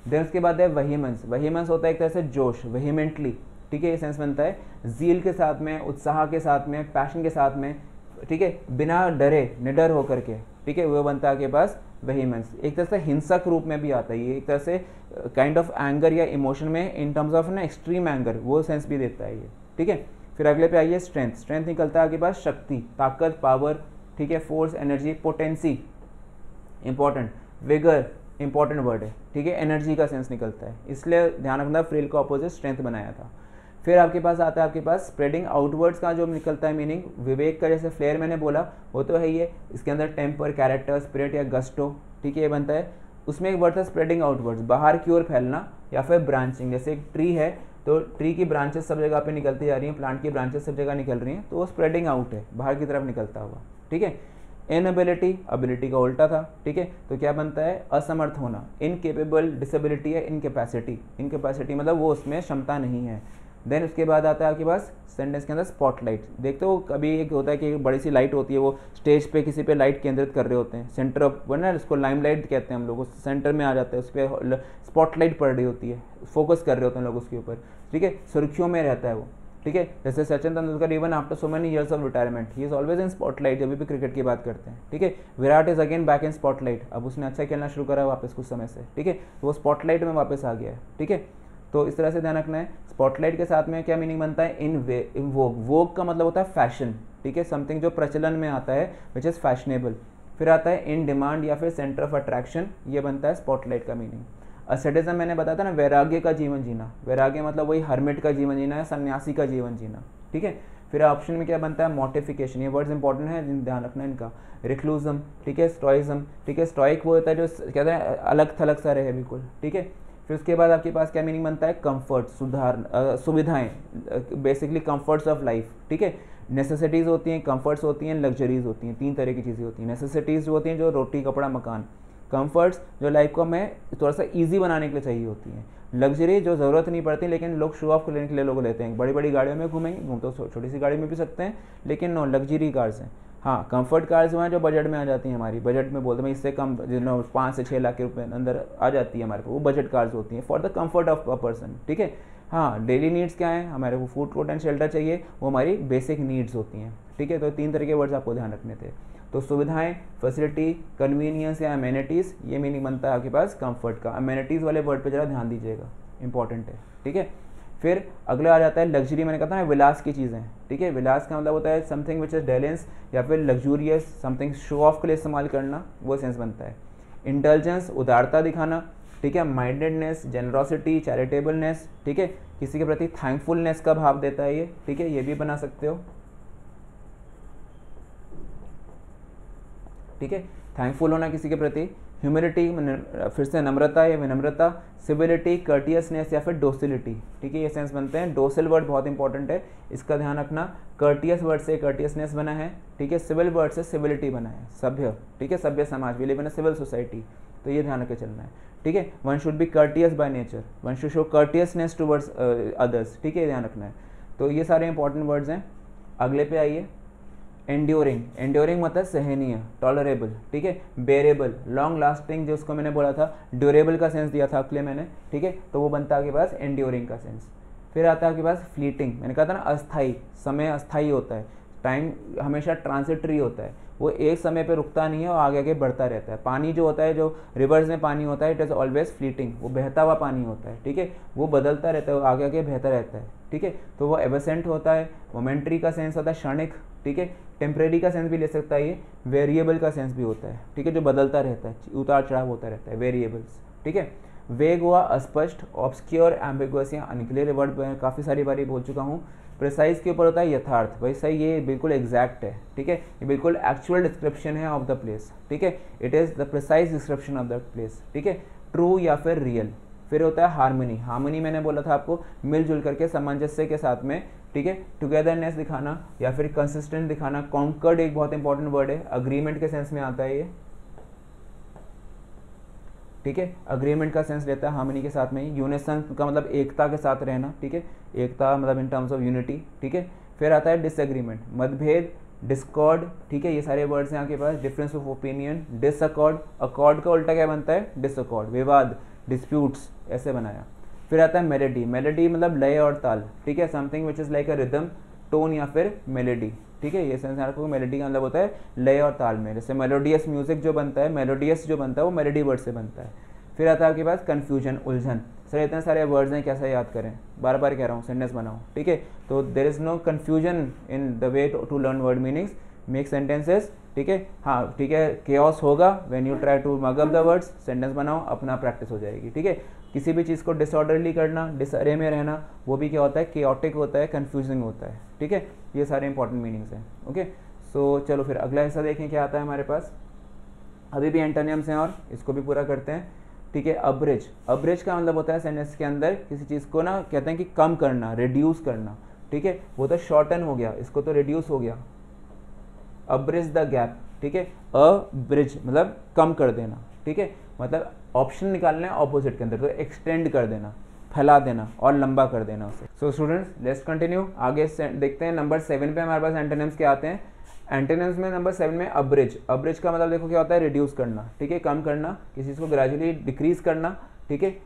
देन उसके बाद है वहीमेंस। वहीमेंस होता है एक तरह से जोश, वहीमेंटली, ठीक है, ये सेंस बनता है जील के साथ में, उत्साह के साथ में, पैशन के साथ में, ठीक है, बिना डरे, निडर होकर के, ठीक है, वो बनता है आपके पास वहीमेंस। एक तरह से हिंसक रूप में भी आता है ये, एक तरह से काइंड ऑफ एंगर या इमोशन में इन टर्म्स ऑफ ना एक्सट्रीम एंगर, वो सेंस भी देता है ये, ठीक है। फिर अगले पे आइए स्ट्रेंथ। स्ट्रेंथ निकलता है आपके पास शक्ति, ताकत, पावर, ठीक है, force, energy, potency, important, vigour, important word है, ठीक है, एनर्जी का सेंस निकलता है, इसलिए ध्यान रखना फ्रेल का ऑपोजिट स्ट्रेंथ बनाया था। फिर आपके पास आता है आपके पास स्प्रेडिंग आउटवर्ड्स का जो निकलता है मीनिंग, विवेक का जैसे फ्लेयर मैंने बोला वो तो है ये, इसके अंदर टेम्पर, कैरेक्टर, स्पिरिट या गस्टो, ठीक है, ये बनता है। उसमें एक वर्ड था स्प्रेडिंग आउटवर्ड्स, बाहर की ओर फैलना या फिर ब्रांचिंग। जैसे एक ट्री है तो ट्री की ब्रांचेस सब जगह पे निकलती जा रही हैं, प्लांट की ब्रांचेस सब जगह निकल रही हैं, तो वो स्प्रेडिंग आउट है, बाहर की तरफ निकलता हुआ, ठीक है। इनएबिलिटी, एबिलिटी का उल्टा था, ठीक है, तो क्या बनता है, असमर्थ होना। इनकेपेबल, डिसेबिलिटी है इनकेपेसिटी, इनकेपेसिटी मतलब वो उसमें क्षमता नहीं है। देन उसके बाद आता है आपके पास सेंटेंस के अंदर स्पॉटलाइट। देखते हो कभी एक होता है कि एक बड़ी सी लाइट होती है, वो स्टेज पे किसी पे लाइट केंद्रित कर रहे होते हैं, सेंटर ऑफ वरना उसको लाइमलाइट कहते हैं हम लोग, उस सेंटर में आ जाता है, उस पर स्पॉटलाइट पड़ रही होती है, फोकस कर रहे होते हैं लोग उसके ऊपर, ठीक है, सुर्खियों में रहता है वो, ठीक है। जैसे Sachin Tendulkar even after so many years of retirement he is always in spotlight, जब भी क्रिकेट की बात करते हैं, ठीक है। Virat is again back in spotlight, अब उसने अच्छा खेलना शुरू करा वापस कुछ समय से, ठीक है, तो वो स्पॉटलाइट में वापस आ गया है, ठीक है। तो इस तरह से ध्यान रखना है। स्पॉटलाइट के साथ में क्या मीनिंग बनता है, इन वोग। वोग का मतलब होता है फैशन, ठीक है, समथिंग जो प्रचलन में आता है, विच इज़ फैशनेबल। फिर आता है इन डिमांड या फिर सेंटर ऑफ अट्रैक्शन, ये बनता है स्पॉटलाइट का मीनिंग। असेटिज्म मैंने बताया था ना, वैराग्य का जीवन जीना, वैराग्य मतलब वही हर्मिट का जीवन जीना है, सन्यासी का जीवन जीना, ठीक है। फिर ऑप्शन में क्या बनता है, मोटिफिकेशन, ये वर्ड्स इंपॉर्टेंट है, ध्यान रखना इनका। रिक्लूजम, ठीक है, स्टोइज्म, ठीक है, स्टोइक वो होता है जो कहते हैं अलग थलग सा रहे बिल्कुल, ठीक है। फिर उसके बाद आपके पास क्या मीनिंग बनता है, कंफर्ट, सुधार, सुविधाएं, बेसिकली कंफर्ट्स ऑफ लाइफ, ठीक है। नेसेसिटीज़ होती हैं, कंफर्ट्स होती हैं, लग्जरीज होती हैं, तीन तरह की चीज़ें होती हैं। नेसेसिटीज़ होती हैं जो रोटी, कपड़ा, मकान। कंफर्ट्स जो लाइफ को हमें थोड़ा सा ईजी बनाने के लिए चाहिए होती हैं। लग्जरी जो ज़रूरत नहीं पड़ती लेकिन लोग शो ऑफ करने के लिए लोग लेते हैं, बड़ी बड़ी गाड़ियों में घूमेंगे, घूम तो छोटी सी गाड़ी में भी सकते हैं, लेकिन नो, लग्जरी कार्स हैं। हाँ, कंफर्ट कार्स वहाँ जो बजट में आ जाती हैं, हमारी बजट में बोलते हैं इससे कम, जिन्हों 5 से 6 लाख के रुपए अंदर आ जाती है हमारे को, वो बजट कार्स होती हैं for the comfort of a person, ठीक है। हाँ, डेली नीड्स क्या है, हमारे को फूड, क्लोथ एंड शेल्टर चाहिए, वो हमारी बेसिक नीड्स होती हैं, ठीक है। तो 3 तरह के वर्ड्स आपको ध्यान रखने थे। तो सुविधाएं, फैसिलिटी, कन्वीनियंस या अमेनिटीज़, ये मीनिंग बनता है आपके पास कंफर्ट का। अमेनिटीज़ वाले वर्ड पे जरा ध्यान दीजिएगा, इंपॉर्टेंट है, ठीक है। फिर अगला आ जाता है लग्जरी, मैंने कहा था ना विलास की चीज़ें, ठीक है। विलास का मतलब होता है समथिंग विच इज डेलेंस या फिर लग्जूरियस, समथिंग शो ऑफ के लिए इस्तेमाल करना, वो सेंस बनता है। इंटेलिजेंस, उदारता दिखाना, ठीक है। माइंडेडनेस, जेनरोसिटी, चैरिटेबलनेस, ठीक है, किसी के प्रति थैंकफुलनेस का भाव देता है ये, ठीक है, ये भी बना सकते हो, ठीक है, थैंकफुल होना किसी के प्रति। ह्यूमिलिटी, फिर से नम्रता या विनम्रता। सिविलिटी, कर्टियसनेस या फिर डोसिलिटी, ठीक है, ये सेंस बनते हैं। डोसिल वर्ड बहुत इंपॉर्टेंट है, इसका ध्यान रखना। कर्टियस वर्ड से कर्टियसनेस बना है, ठीक है। सिविल वर्ड से सिविलिटी बना है, सभ्य, ठीक है, सभ्य समाज, we live in a civil society, तो ये ध्यान रख के चलना है, ठीक है। One should be courteous by nature, one should show courteousness towards others, ठीक है, ध्यान रखना है। तो ये सारे इंपॉर्टेंट वर्ड्स हैं। अगले पे आइए, एंड्योरिंग। एंड्योरिंग मतलब सहनीय, टॉलरेबल, ठीक है। बेरेबल, लॉन्ग लास्टिंग, जो उसको मैंने बोला था, ड्यूरेबल का सेंस दिया था आपके लिए मैंने, ठीक है, तो वो बनता है आपके पास एंड्योरिंग का सेंस। फिर आता है आपके पास फ्लीटिंग, मैंने कहा था ना अस्थाई, समय अस्थाई होता है, टाइम हमेशा ट्रांसिटरी होता है। वो एक समय पे रुकता नहीं है और आगे आगे बढ़ता रहता है। पानी जो होता है, जो रिवर्स में पानी होता है, इट इज़ ऑलवेज फ्लीटिंग, वो बहता हुआ पानी होता है, ठीक है, वो बदलता रहता है, वो आगे आगे बहता रहता है, ठीक है। तो वो एबसेंट होता है, मोमेंट्री का सेंस होता है क्षणिक, ठीक है, टेम्परेरी का सेंस भी ले सकता है ये, वेरिएबल का सेंस भी होता है, ठीक है, जो बदलता रहता है, उतार चढ़ाव होता रहता है, वेरिएबल्स, ठीक है। वेग हुआ अस्पष्ट, ऑब्सक्योर, एम्बिगुअस या अनक्लियर वर्ड मैं काफ़ी सारी बारी बोल चुका हूँ। प्रिसाइज के ऊपर होता है यथार्थ, भाई सही, ये बिल्कुल एग्जैक्ट है, ठीक है, ये बिल्कुल एक्चुअल डिस्क्रिप्शन है ऑफ द प्लेस, ठीक है, it is the precise description of the place, ठीक है, ट्रू या फिर रियल। फिर होता है हार्मनी, हार्मनी मैंने बोला था आपको मिलजुल करके सामंजस्य के साथ में, ठीक है, टुगेदरनेस दिखाना या फिर कंसिस्टेंट दिखाना। कॉन्कर्ड एक बहुत इंपॉर्टेंट वर्ड है, अग्रीमेंट के सेंस में आता है ये, ठीक है, अग्रीमेंट का सेंस लेता है हार्मनी के साथ में। यूनिसन का मतलब एकता के साथ रहना, ठीक है, एकता मतलब इन टर्म्स ऑफ यूनिटी, ठीक है। फिर आता है डिसएग्रीमेंट, मतभेद, डिस्कॉर्ड, ठीक है, ये सारे वर्ड्स हैं आपके पास। डिफरेंस ऑफ ओपिनियन, डिसअकॉर्ड, अकॉर्ड का उल्टा क्या बनता है, डिसअकॉर्ड, विवाद, डिस्प्यूट्स, ऐसे बनाया। फिर आता है मेलेडी, मेलेडी मतलब लय और ताल, ठीक है, something which is like a rhythm, tone या फिर मेलेडी, ठीक है, ये सेंस आपको मेलेडी का मतलब होता है लय और ताल में। जैसे मेलोडियस म्यूजिक जो बनता है, मेलोडियस जो बनता है वो मेलेडी वर्ड से बनता है। फिर आता है आपके पास कन्फ्यूजन, उलझन। सर इतने सारे वर्ड्स हैं, कैसे याद करें, बार बार कह रहा हूँ, सेंटेंस बनाओ, ठीक है। तो there is no confusion in the way to learn word meanings, make sentences, ठीक है, हाँ ठीक है, केओस होगा when you try to mug up the words, sentence बनाओ, अपना प्रैक्टिस हो जाएगी, ठीक है। किसी भी चीज़ को डिसऑर्डरली करना, डिसअरे में रहना, वो भी क्या होता है, केओटिक होता है, कन्फ्यूजिंग होता है, ठीक है। ये सारे इंपॉर्टेंट मीनिंग्स हैं, ओके। सो चलो फिर अगला हिस्सा देखें क्या आता है हमारे पास। अभी भी एंटोनिम्स हैं और इसको भी पूरा करते हैं, ठीक है। अब्रिज, अब्रिज का मतलब होता है सेंटेंस के अंदर किसी चीज़ को ना कहते हैं कि कम करना, रिड्यूस करना, ठीक है, वो तो शॉर्टन हो गया, इसको तो रिड्यूस हो गया, अब्रिज द गैप, ठीक है। अब्रिज मतलब कम कर देना, ठीक है, मतलब ऑप्शन निकालना है ऑपोजिट के अंदर, तो एक्सटेंड कर देना, फैला देना और लंबा कर देना उसे। सो स्टूडेंट्स लेट्स कंटिन्यू, आगे देखते हैं नंबर 7 पे हमारे पास एंटोनिम्स क्या आते हैं। एंटोनिम्स में नंबर 7 में अब्रिज, अब्रिज का मतलब देखो क्या होता है, रिड्यूस करना, ठीक है, कम करना, किसी चीज़ को ग्रेजुअली डिक्रीज करना, ठीक है।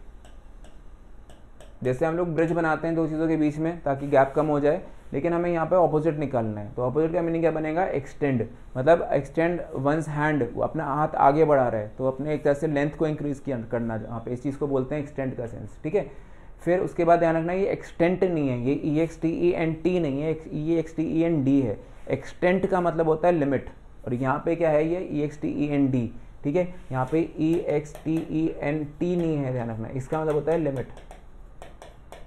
जैसे हम लोग ब्रिज बनाते हैं दो चीज़ों के बीच में ताकि गैप कम हो जाए, लेकिन हमें यहाँ पे ऑपोजिट निकालना है, तो ऑपोजिट का मीनिंग क्या बनेगा, एक्सटेंड, मतलब एक्सटेंड वंस हैंड, वो अपना हाथ आगे बढ़ा रहा है, तो अपने एक तरह से लेंथ को इंक्रीज करना, यहाँ पे इस चीज़ को बोलते हैं एक्सटेंड का सेंस, ठीक है। फिर उसके बाद ध्यान रखना ये एक्सटेंट नहीं है, ये EXTENT नहीं है, EXTEND है। एक्सटेंट का मतलब होता है लिमिट, और यहाँ पे क्या है, ये EXTEND, ठीक है, यहाँ पे EXTENT नहीं है, ध्यान रखना, इसका मतलब होता है लिमिट,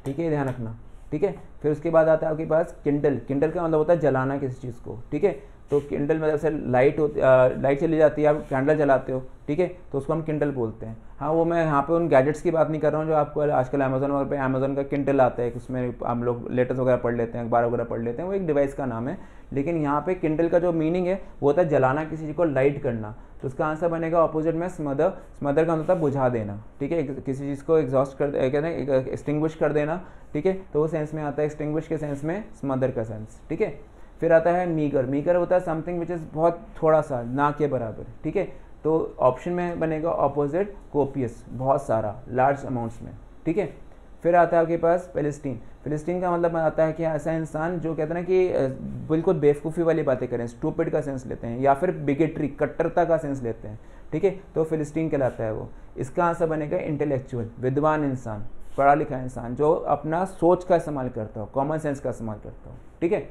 ठीक है, ध्यान रखना, ठीक है। फिर उसके बाद आता है आपके पास किंडल, किंडल का मतलब होता है जलाना किसी चीज़ को, ठीक है। तो किंडल मतलब से लाइट चली जाती है, आप कैंडल जलाते हो, ठीक है, तो उसको हम किंडल बोलते हैं। हाँ वो मैं यहाँ पे उन गैजेट्स की बात नहीं कर रहा हूँ जो आपको आजकल अमेजोन वगैरह पे अमेजोन का किंडल आता है, उसमें हम लोग लेटेस्ट वगैरह पढ़ लेते हैं, अखबार वगैरह पढ़ लेते हैं, वो एक डिवाइस का नाम है। लेकिन यहाँ पे किंडल का जो मीनिंग है वो होता है जलाना, किसी चीज़ को लाइट करना, तो उसका आंसर बनेगा ऑपोजिट में स्मदर। स्मदर का मतलब बुझा देना, ठीक है, किसी चीज़ को एग्जॉस्ट कर कहते हैं एक्सटिंग्विश कर देना, ठीक है, तो वो सेंस में आता है, एक्सटिंग्विश के सेंस में स्मदर का सेंस, ठीक है। फिर आता है मीगर, मीगर होता है समथिंग विच इज़ बहुत थोड़ा सा, ना के बराबर, ठीक है, तो ऑप्शन में बनेगा ऑपोजिट कोपियस, बहुत सारा, लार्ज अमाउंट्स में, ठीक है। फिर आता है आपके पास फिलिस्टीन, फिलिस्टीन का मतलब आता है कि ऐसा इंसान जो कहते हैं ना कि बिल्कुल बेवकूफ़ी वाली बातें करें, स्टूपिड का सेंस लेते हैं, या फिर बिगेटरी, कट्टरता का सेंस लेते हैं, ठीक है, तो फिलिस्टीन कहलाता है वो। इसका आंसर बनेगा इंटेलेक्चुअल, विद्वान इंसान, पढ़ा लिखा इंसान जो अपना सोच का इस्तेमाल करता हो, कॉमन सेंस का इस्तेमाल करता हो, ठीक है।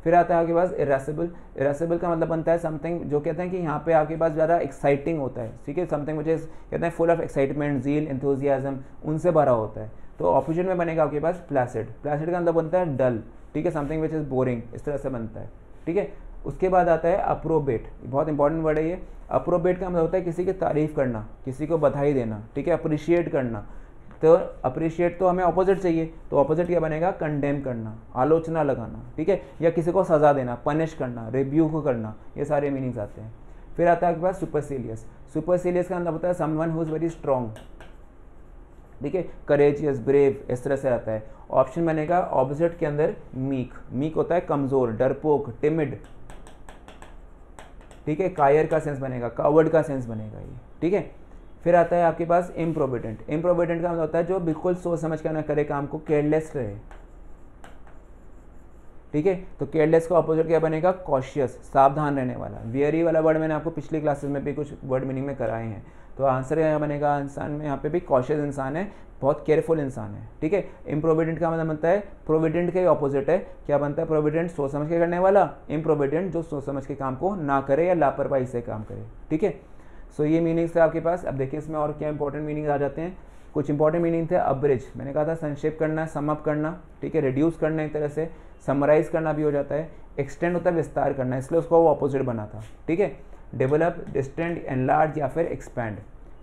फिर आता है आपके पास इरेसिबल, इरेसिबल का मतलब बनता है समथिंग जो कहते हैं कि यहाँ पे आपके पास ज़्यादा एक्साइटिंग होता है, ठीक है, समथिंग मुझे कहते हैं full of excitement, zeal, enthusiasm, उनसे भरा होता है, तो ऑपोजिट में बनेगा आपके पास प्लासिड, प्लासिड का मतलब बनता है डल, ठीक है, समथिंग विच इज़ बोरिंग, इस तरह से बनता है, ठीक है। उसके बाद आता है अप्रोबेट, बहुत इंपॉर्टेंट वर्ड है ये। अप्रोबेट का मतलब होता है किसी की तारीफ़ करना, किसी को बधाई देना, ठीक है, अप्रिशिएट करना, तो अप्रिशिएट तो हमें ऑपोजिट चाहिए, तो ऑपोजिट क्या बनेगा, कंडेम करना, आलोचना लगाना, ठीक है, या किसी को सज़ा देना, पनिश करना, रिब्यूक करना, ये सारे मीनिंग्स आते हैं। फिर आता है आपके पास सुपरसीलियस, सुपरसीलियस का मतलब होता है someone who is very strong, ठीक है, करेजियस, ब्रेव, इस तरह से आता है। ऑप्शन बनेगा ऑपोजिट के अंदर मीक, मीक होता है कमज़ोर, डरपोक, टिमिड, ठीक है, कायर का सेंस बनेगा, कावर्ड का सेंस बनेगा ये, ठीक है। फिर आता है आपके पास इम्प्रोविडेंट, इम्प्रोविडेंट का मतलब होता है जो बिल्कुल सोच समझ कर ना करे काम को, केयरलेस रहे, ठीक है। तो केयरलेस का ऑपोजिट क्या बनेगा, कॉशियस, सावधान रहने वाला। वियरी वाला वर्ड मैंने आपको पिछली क्लासेस में भी कुछ वर्ड मीनिंग में कराए हैं। तो आंसर क्या बनेगा, इंसान में यहाँ पे भी कॉशियस इंसान है, बहुत केयरफुल इंसान है, ठीक है। इम्प्रोविडेंट का मतलब बनता है, प्रोविडेंट का ही ऑपोजिट है, क्या बनता है, प्रोविडेंट सोच समझ के करने वाला, इम्प्रोविडेंट जो सोच समझ के काम को ना करे या लापरवाही से काम करे, ठीक है। सो ये मीनिंग्स है आपके पास। अब देखिए इसमें और क्या इंपॉर्टेंट मीनिंग आ जाते हैं। कुछ इंपॉर्टेंट मीनिंग थे, अब्रिज, मैंने कहा था संक्षेप करना, सम अप करना, ठीक है, रिड्यूस करना, एक तरह से समराइज करना भी हो जाता है। एक्सटेंड होता है विस्तार करना, इसलिए उसको वो ऑपोजिट बना था, ठीक है। डेवलप, डिस्टेंड, एनलार्ज या फिर एक्सपैंड।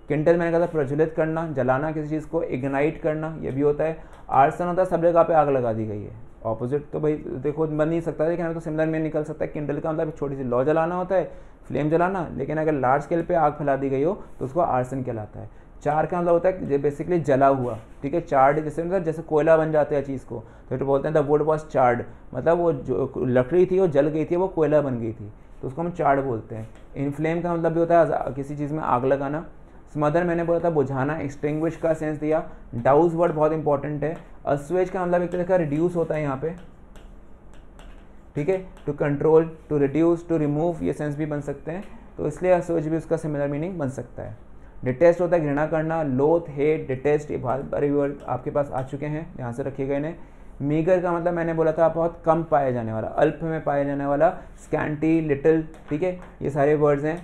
किंडल मैंने कहा था प्रज्वलित करना, जलाना किसी चीज़ को, इग्नाइट करना, ये भी होता है। आर्सन होता है सब जगह पे आग लगा दी गई है, ऑपोजिट तो भाई देखो बन नहीं सकता, लेकिन हमें तो सिमिलर में निकल सकता है। किंडल का मतलब छोटी सी लौ जलाना होता है, फ्लेम जलाना, लेकिन अगर लार्ज स्केल पे आग फैला दी गई हो तो उसको आर्सन कहलाता है। चार का मतलब होता है बेसिकली जला हुआ, ठीक है। चार्ड जैसे मतलब जैसे कोयला बन जाते हैं चीज़ को, तो बोलते हैं द वुड वॉज चार्ड, मतलब वो जो लकड़ी थी वो जल गई थी, वो कोयला बन गई थी, तो उसको हम चार्ड बोलते हैं। इनफ्लेम का मतलब भी होता है किसी चीज़ में आग लगाना। स्मदर मैंने बोला था बुझाना, एक्सटिंग्विश का सेंस दिया। डाउज वर्ड बहुत इंपॉर्टेंट है। अस्वेज का मतलब एक तरह का रिड्यूस होता है यहाँ पे, ठीक है। To control, to reduce, to remove, ये सेंस भी बन सकते हैं, तो इसलिए अस्वेज भी उसका सिमिलर मीनिंग बन सकता है। डिटेस्ट होता है घृणा करना, लोथ, हेट, डिटेस्ट, ये बहुत बारे वर्ड आपके पास आ चुके हैं, ध्यान से रखिएगा इन्हें। मीगर का मतलब मैंने बोला था बहुत कम पाया जाने वाला, अल्प में पाया जाने वाला। स्कैंटी, लिटिल, ठीक है, ये सारे वर्ड्स हैं,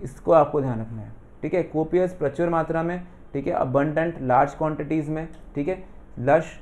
इसको आपको ध्यान रखना है, ठीक है। कोपियस, प्रचुर मात्रा में, ठीक है। अबंडेंट, लार्ज क्वांटिटीज़ में, ठीक है। लश,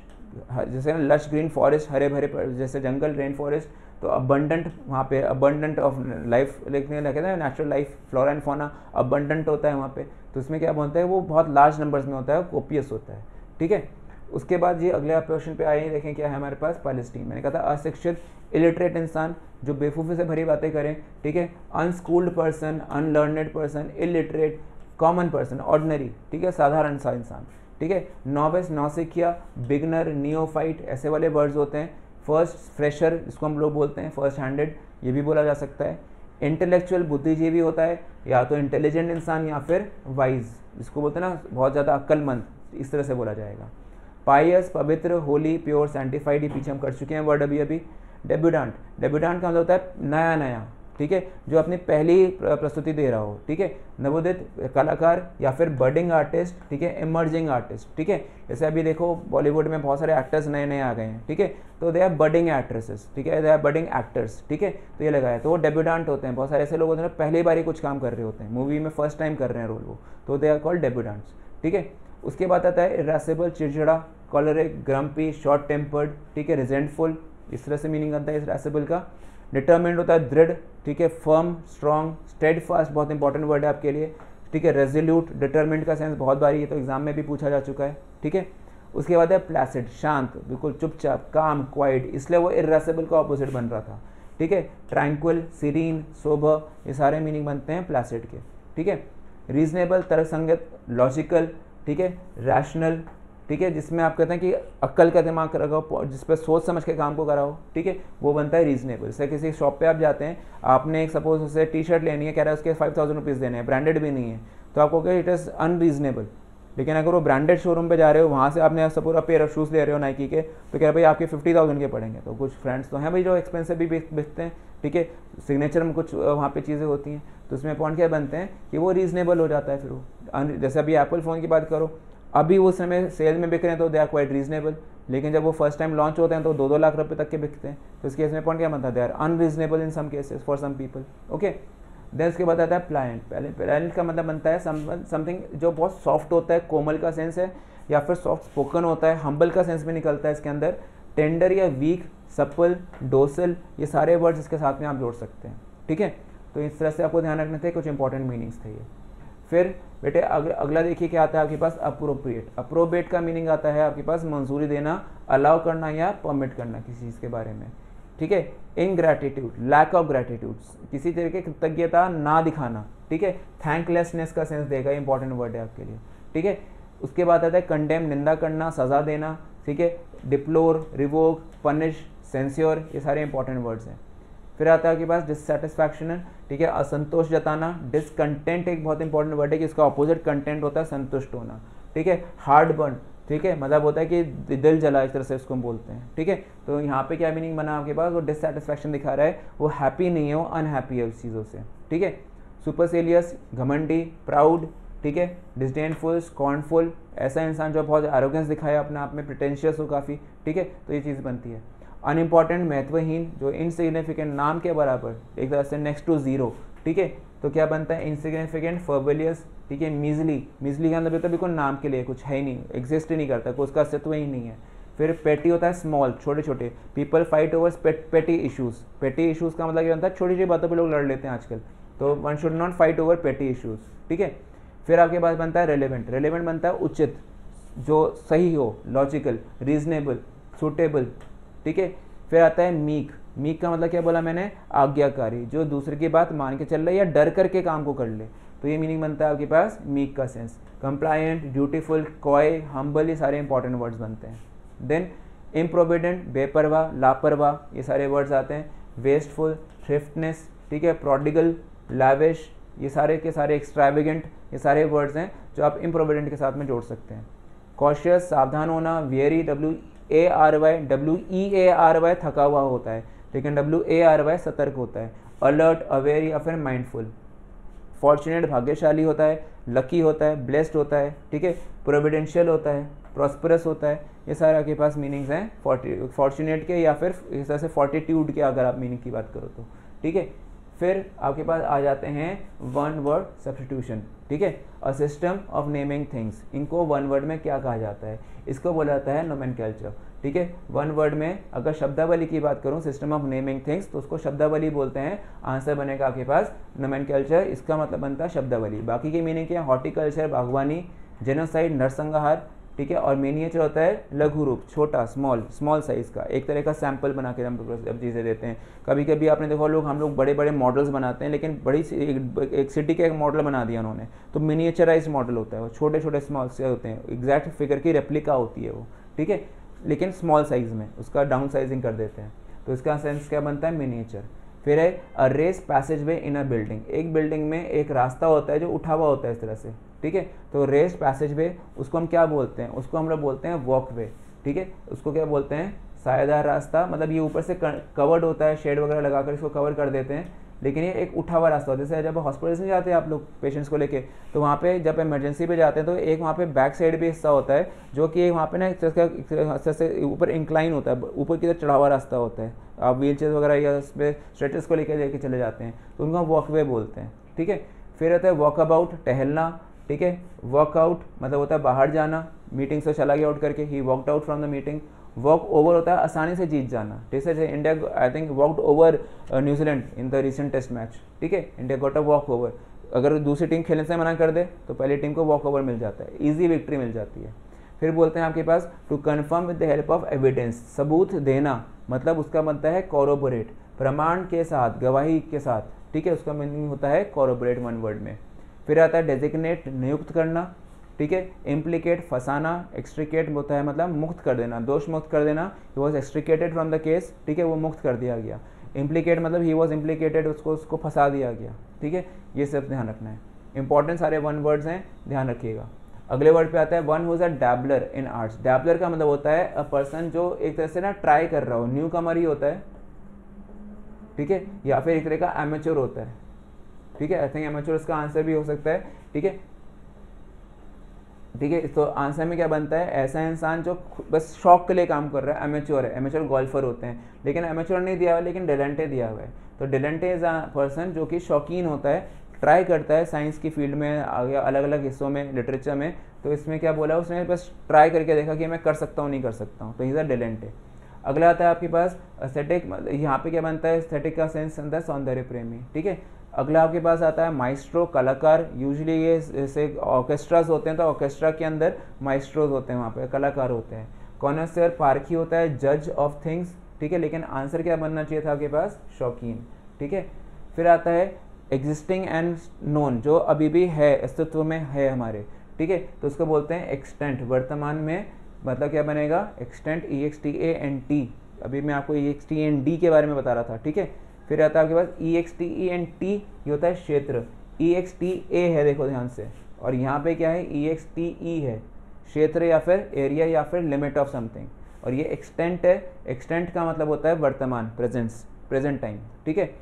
जैसे लश ग्रीन फॉरेस्ट, हरे भरे जैसे जंगल, रेन फॉरेस्ट, तो अबंडेंट वहाँ पे, अबंडेंट ऑफ लाइफ लिखने लगे थे, natural life, flora and fauna abundant होता है वहाँ पे, तो इसमें क्या बोलते हैं वो बहुत लार्ज नंबर्स में होता है, कोपियस होता है, ठीक है। उसके बाद ये अगले क्वेश्चन पे आए, देखें क्या है हमारे पास, पैलेस्टीन। मैंने कहा था अशिक्षित, इलिटरेट इंसान, जो बेवकूफ़ी से भरी बातें करें, ठीक है। Unschooled person, unlearned person, illiterate, common person, ordinary, ठीक है, साधारण सा इंसान, ठीक है। नॉविस, नौसिखिया, बिगनर, नियोफाइट, ऐसे वाले वर्ड्स होते हैं। फर्स्ट, फ्रेशर, जिसको हम लोग बोलते हैं फर्स्ट हैंडेड, ये भी बोला जा सकता है। इंटेलेक्चुअल, बुद्धिजीवी होता है, या तो इंटेलिजेंट इंसान या फिर वाइज, जिसको बोलते हैं ना बहुत ज़्यादा अक्लमंद, इस तरह से बोला जाएगा। पायस, पवित्र, होली, प्योर, सैंटिफाइड, ये पीछे हम कर चुके हैं वर्ड अभी। डेब्यूटेंट, डेब्यूटेंट का मतलब होता है नया नया, ठीक है, जो अपनी पहली प्रस्तुति दे रहा हो, ठीक है। नवोदित कलाकार या फिर बर्डिंग आर्टिस्ट, ठीक है, इमर्जिंग आर्टिस्ट, ठीक है। जैसे अभी देखो बॉलीवुड में बहुत सारे एक्टर्स नए नए आ गए हैं, ठीक है, तो दे आर बर्डिंग एक्ट्रेसेस, ठीक है, दे आर बर्डिंग एक्टर्स, ठीक है, तो ये लगाया, तो वो डेब्यूटेंट होते हैं। बहुत सारे ऐसे लोग होते हैं पहली बार ही कुछ काम कर रहे होते हैं, मूवी में फर्स्ट टाइम कर रहे हैं रोल वो, तो दे आर कॉल्ड डेब्यूटेंट्स, ठीक है। उसके बाद आता है इरेसिबल, चिड़चिड़ा, कॉलरिक, ग्रम्पी, शॉर्ट टेम्पर्ड, ठीक है, रिजेंटफुल, इस तरह से मीनिंग आता है इरेसिबल का। डिटर्मिन्ड होता है दृढ़, ठीक है, फर्म, स्ट्रॉन्ग, स्टेडफास्ट, बहुत इंपॉर्टेंट वर्ड है आपके लिए, ठीक है। रेजोल्यूट, डिटर्मिन्ड का सेंस बहुत बारी ये तो एग्जाम में भी पूछा जा चुका है, ठीक है। उसके बाद है प्लेसिड, शांत, बिल्कुल चुपचाप, काम, क्वाइट, इसलिए वो इरेसिबल का ऑपोजिट बन रहा था, ठीक है। ट्रैंक्विल, सीरीन, सोबर, ये सारे मीनिंग बनते हैं प्लेसिड के, ठीक है। रीजनेबल, तर्कसंगत, लॉजिकल, ठीक है, रैशनल, ठीक है, जिसमें आप कहते हैं कि अक्ल का दिमाग लगाओ, जिस पर सोच समझ के काम को कराओ, ठीक है, वो बनता है रीजनेबल। जैसे किसी शॉप पे आप जाते हैं, आपने एक सपोज उसे टी शर्ट लेनी है, कह रहा है उसके 5000 रुपीज़ देने हैं, ब्रांडेड भी नहीं है, तो आपको क्या इट इज़ अनरीजनेबल। लेकिन अगर वो ब्रांडेड शोरूम पे जा रहे हो, वहाँ से आपने सपोज पेयर ऑफ शूज़ ले रहे हो नाइकी के, तो कह रहे भाई आपके 50,000 के पड़ेंगे। तो कुछ फ्रेंड्स तो हैं भाई जो एक्सपेंसिव भी बेचते हैं, ठीक है, सिग्नेचर में कुछ वहाँ पे चीज़ें होती हैं, तो उसमें पॉइंट क्या बनते हैं कि वो रीजनेबल हो जाता है। फिर वो जैसे अभी एप्पल फ़ोन की बात करो, अभी उस समय सेल में बिक रहे हैं तो दे आर क्वाइट रीजनेबल, लेकिन जब वो फर्स्ट टाइम लॉन्च होते हैं तो 2-2 लाख रुपए तक के बिकते हैं, तो इस केस में पॉइंट क्या बनता है, they are unreasonable in some cases for some people, okay. Then उसके बाद आता है प्लायंट। प्लायंट का मतलब बनता है समथिंग जो बहुत सॉफ्ट होता है, कोमल का सेंस है, या फिर सॉफ्ट स्पोकन होता है, हम्बल का सेंस भी निकलता है इसके अंदर। टेंडर या वीक, सपल, डोसल, ये सारे वर्ड्स इसके साथ में आप जोड़ सकते हैं, ठीक है। तो इस तरह से आपको ध्यान रखने थे, कुछ इंपॉर्टेंट मीनिंग्स थे ये। फिर बेटे अगला देखिए क्या आता है आपके पास, अप्रोप्रिएट। अप्रोप्रिएट का मीनिंग आता है आपके पास मंजूरी देना, अलाउ करना या परमिट करना किसी चीज़ के बारे में, ठीक है। इनग्रैटिट्यूड, लैक ऑफ ग्रैटिट्यूड, किसी तरह की कृतज्ञता ना दिखाना, ठीक है। थैंकलेसनेस का सेंस देगा, इंपॉर्टेंट वर्ड है आपके लिए, ठीक है। उसके बाद आता है कंडेम, निंदा करना, सजा देना, ठीक है। डिप्लोर, रिवोक, पनिश, सेंस्योर, ये सारे इंपॉर्टेंट वर्ड्स हैं। फिर आता है आपके पास डिससेटिस्फैक्शन, ठीक है, असंतोष जताना। डिसकंटेंट एक बहुत इंपॉर्टेंट वर्ड है कि इसका ऑपोजिट कंटेंट होता है संतुष्ट होना, ठीक है। हार्ड बर्न, ठीक है, मतलब होता है कि दिल जला, इस तरह से उसको हम बोलते हैं। ठीक है, तो यहाँ पे क्या मीनिंग बना आपके पास, वो डिससेटिस्फैक्शन दिखा रहा है, वो हैप्पी नहीं है, वो अनहैप्पी है उस चीज़ों से। ठीक है, सुपरसिलियस, घमंडी, प्राउड, ठीक है, डिसडेनफुल, स्कॉर्नफुल, ऐसा इंसान जो बहुत एरोगेंस दिखाया अपने आप में, प्रिटेंशियस हो काफ़ी। ठीक है, तो ये चीज़ बनती है। अनइम्पॉर्टेंट, महत्वहीन, जो इनसिग्निफिकेंट, नाम के बराबर, एक तरह से नेक्स्ट टू जीरो। ठीक है, तो क्या बनता है, इनसिग्निफिकेंट, फर्बलियस, ठीक है, मीजली, मीजली का मतलब बिल्कुल नाम के लिए, कुछ है ही नहीं, एग्जिस्ट ही नहीं करता, कोई उसका अस्तित्व ही नहीं है। फिर पेटी होता है स्मॉल, छोटे छोटे, पीपल फाइट ओवर पेटी इशूज़। पेटी इशूज़ का मतलब क्या बनता है, छोटी छोटी बातों पर लोग लड़ लेते हैं आजकल, तो one should not fight over पेटी इशूज़। ठीक है, फिर आपके पास बनता है रेलेवेंट। रेलेवेंट बनता है उचित, जो सही हो, लॉजिकल, रीजनेबल, सूटेबल। ठीक है, फिर आता है मीक। मीक का मतलब क्या बोला मैंने, आज्ञाकारी, जो दूसरे की बात मान के चल रहा है या डर करके काम को कर ले, तो ये मीनिंग बनता है आपके पास मीक का sense. Compliant, dutiful, coy, humble, ये सारे इंपॉर्टेंट वर्ड्स बनते हैं। देन इम्प्रोविडेंट, बेपरवाह, लापरवाह, ये सारे वर्ड्स आते हैं। वेस्टफुल, थ्रिफ्टनेस, ठीक है, प्रोडिगल, लाविश, ये सारे के सारे, एक्स्ट्रावेगेंट, ये सारे वर्ड्स हैं जो आप इम्प्रोविडेंट के साथ में जोड़ सकते हैं। कॉशियस, सावधान होना, वेरी, WEARY थका हुआ होता है, लेकिन WARY सतर्क होता है। अलर्ट, अवेयर या फिर माइंडफुल। फॉर्चुनेट, भाग्यशाली होता है, लकी होता है, ब्लेस्ड होता है। ठीक है, प्रोविडेंशियल होता है, प्रॉस्परस होता है। ये सारे आपके पास मीनिंग्स हैं फॉर्चुनेट के, या फिर इस तरह से फॉर्टिट्यूड के, अगर आप मीनिंग की बात करो तो। ठीक है, फिर आपके पास आ जाते हैं वन वर्ड सब्स्टिट्यूशन। ठीक है, a system of naming things, इनको वन वर्ड में क्या कहा जाता है, इसको बोला जाता है नोमेनक्लेचर। ठीक है, वन वर्ड में अगर शब्दावली की बात करूं, सिस्टम ऑफ नेमिंग थिंग्स, तो उसको शब्दावली बोलते हैं। आंसर बनेगा आपके पास नोमेनक्लेचर, इसका मतलब बनता है शब्दावली। बाकी की मीनिंग क्या है, हॉर्टिकल्चर, बागवानी, जेनोसाइड, नरसंहार। ठीक है, और मिनिएचर होता है लघु रूप, छोटा, स्मॉल साइज का, एक तरह का सैंपल बना के हम जब चीज़ें देते हैं। कभी कभी आपने देखो हम लोग बड़े बड़े मॉडल्स बनाते हैं, लेकिन बड़ी एक सिटी का एक मॉडल बना दिया उन्होंने, तो मिनिएचराइज मॉडल होता है, वो छोटे छोटे स्मॉल से होते हैं, एग्जैक्ट फिगर की रेप्लिका होती है वो। ठीक है, लेकिन स्मॉल साइज में उसका डाउन साइजिंग कर देते हैं, तो इसका सेंस क्या बनता है, मिनिएचर। फिर है a race passage way in a building, एक बिल्डिंग में एक रास्ता होता है जो उठा हुआ होता है इस तरह से। ठीक है, तो रेस्ड पैसेज वे, उसको हम क्या बोलते हैं, उसको हम लोग बोलते हैं वॉक वे। ठीक है, उसको क्या बोलते हैं, सायेदार रास्ता, मतलब ये ऊपर से कवर्ड होता है, शेड वगैरह लगाकर इसको कवर कर देते हैं, लेकिन ये एक उठा हुआ रास्ता होता है। जैसे जब हॉस्पिटल्स में जाते हैं आप लोग पेशेंट्स को लेके, तो वहाँ पे जब इमरजेंसी पे जाते हैं तो एक वहाँ पे बैक साइड भी हिस्सा होता है, जो कि वहाँ पे ना एक तरह से ऊपर इंक्लाइन होता है, ऊपर की तरफ चढ़ा हुआ रास्ता होता है। आप व्हील चेयर वगैरह या उस पर स्ट्रेचर्स को लेके चले जाते हैं, तो उनको वॉकवे बोलते हैं। ठीक है, फिर आता है वॉक अबाउट, टहलना। ठीक है, वर्कआउट मतलब होता है बाहर जाना, मीटिंग से चला गया आउट करके, he walked out from the meeting. Walk over होता है आसानी से जीत जाना। ठीक है, India I think walked over New Zealand in the recent test match. ठीक है, India got a walk over. अगर दूसरी टीम खेलने से मना कर दे तो पहली टीम को वॉक ओवर मिल जाता है, ईजी विक्ट्री मिल जाती है। फिर बोलते हैं आपके पास to confirm with the help of evidence, सबूत देना, मतलब उसका बनता है कॉरोबोरेट, प्रमाण के साथ, गवाही के साथ। ठीक है, उसका मीनिंग होता है कॉरोबोरेट वन वर्ड में। फिर आता है डेजिग्नेट, नियुक्त करना। ठीक है, इम्प्लीकेट, फंसाना, एक्सट्रिकेट होता है मतलब मुक्त कर देना, दोष मुक्त कर देना। He was extricated from the case. ठीक है, वो मुक्त कर दिया गया। इम्प्लीकेट मतलब ही वॉज इम्प्लीकेटेड, उसको फंसा दिया गया। ठीक है, ये सब ध्यान रखना है, इंपॉर्टेंट सारे वन वर्ड्स हैं, ध्यान रखिएगा। अगले वर्ड पे आता है one whose a dabbler in arts. Dabbler का मतलब होता है अ पर्सन जो एक तरह से ना ट्राई कर रहा हो, न्यू कमर ही होता है। ठीक है, या फिर एक तरह का एमेच्योर होता है। ठीक है, आई थिंक एमेच्योर इसका आंसर भी हो सकता है। ठीक है, ठीक है, तो आंसर में क्या बनता है, ऐसा इंसान जो बस शौक के लिए काम कर रहा है, एमेच्योर है। एमेच्योर गोल्फर होते हैं, लेकिन एमेच्योर नहीं दिया हुआ है, लेकिन डिलेंटे दिया हुआ है। तो डिलेंटे इज अ पर्सन जो कि शौकीन होता है, ट्राई करता है साइंस की फील्ड में, आगे अलग अलग हिस्सों में, लिटरेचर में। तो इसमें क्या बोला, उसने बस ट्राई करके देखा कि मैं कर सकता हूँ नहीं कर सकता हूँ, तो इज अ डिलेंटे। अगला आता है आपके पास एस्थेटिक, यहाँ पे क्या बनता है, एस्थेटिक का सेंस बनता है सौंदर्य प्रेमी। ठीक है, अगला आपके पास आता है माइस्ट्रो, कलाकार। यूजुअली ये जैसे ऑर्केस्ट्राज होते हैं, तो ऑर्केस्ट्रा के अंदर माइस्ट्रोज होते हैं, वहाँ पे कलाकार होते हैं। कॉनसर, पारखी होता है, जज ऑफ थिंग्स। ठीक है, लेकिन आंसर क्या बनना चाहिए था आपके पास, शौकीन। ठीक है, फिर आता है एग्जिस्टिंग एंड नोन, जो अभी भी है, अस्तित्व में है हमारे। ठीक है, तो उसको बोलते हैं एक्सटेंट, वर्तमान में, मतलब क्या बनेगा, एक्सटेंट, EXTANT। अभी मैं आपको EXTEND के बारे में बता रहा था। ठीक है, फिर आता है आपके पास EXTENT, ये होता है क्षेत्र। EXTA है, देखो ध्यान से, और यहाँ पे क्या है, EXTE है। क्षेत्र या फिर एरिया या फिर लिमिट ऑफ समथिंग। और ये एक्सटेंट है, एक्सटेंट का मतलब होता है वर्तमान, प्रेजेंट टाइम, ठीक है।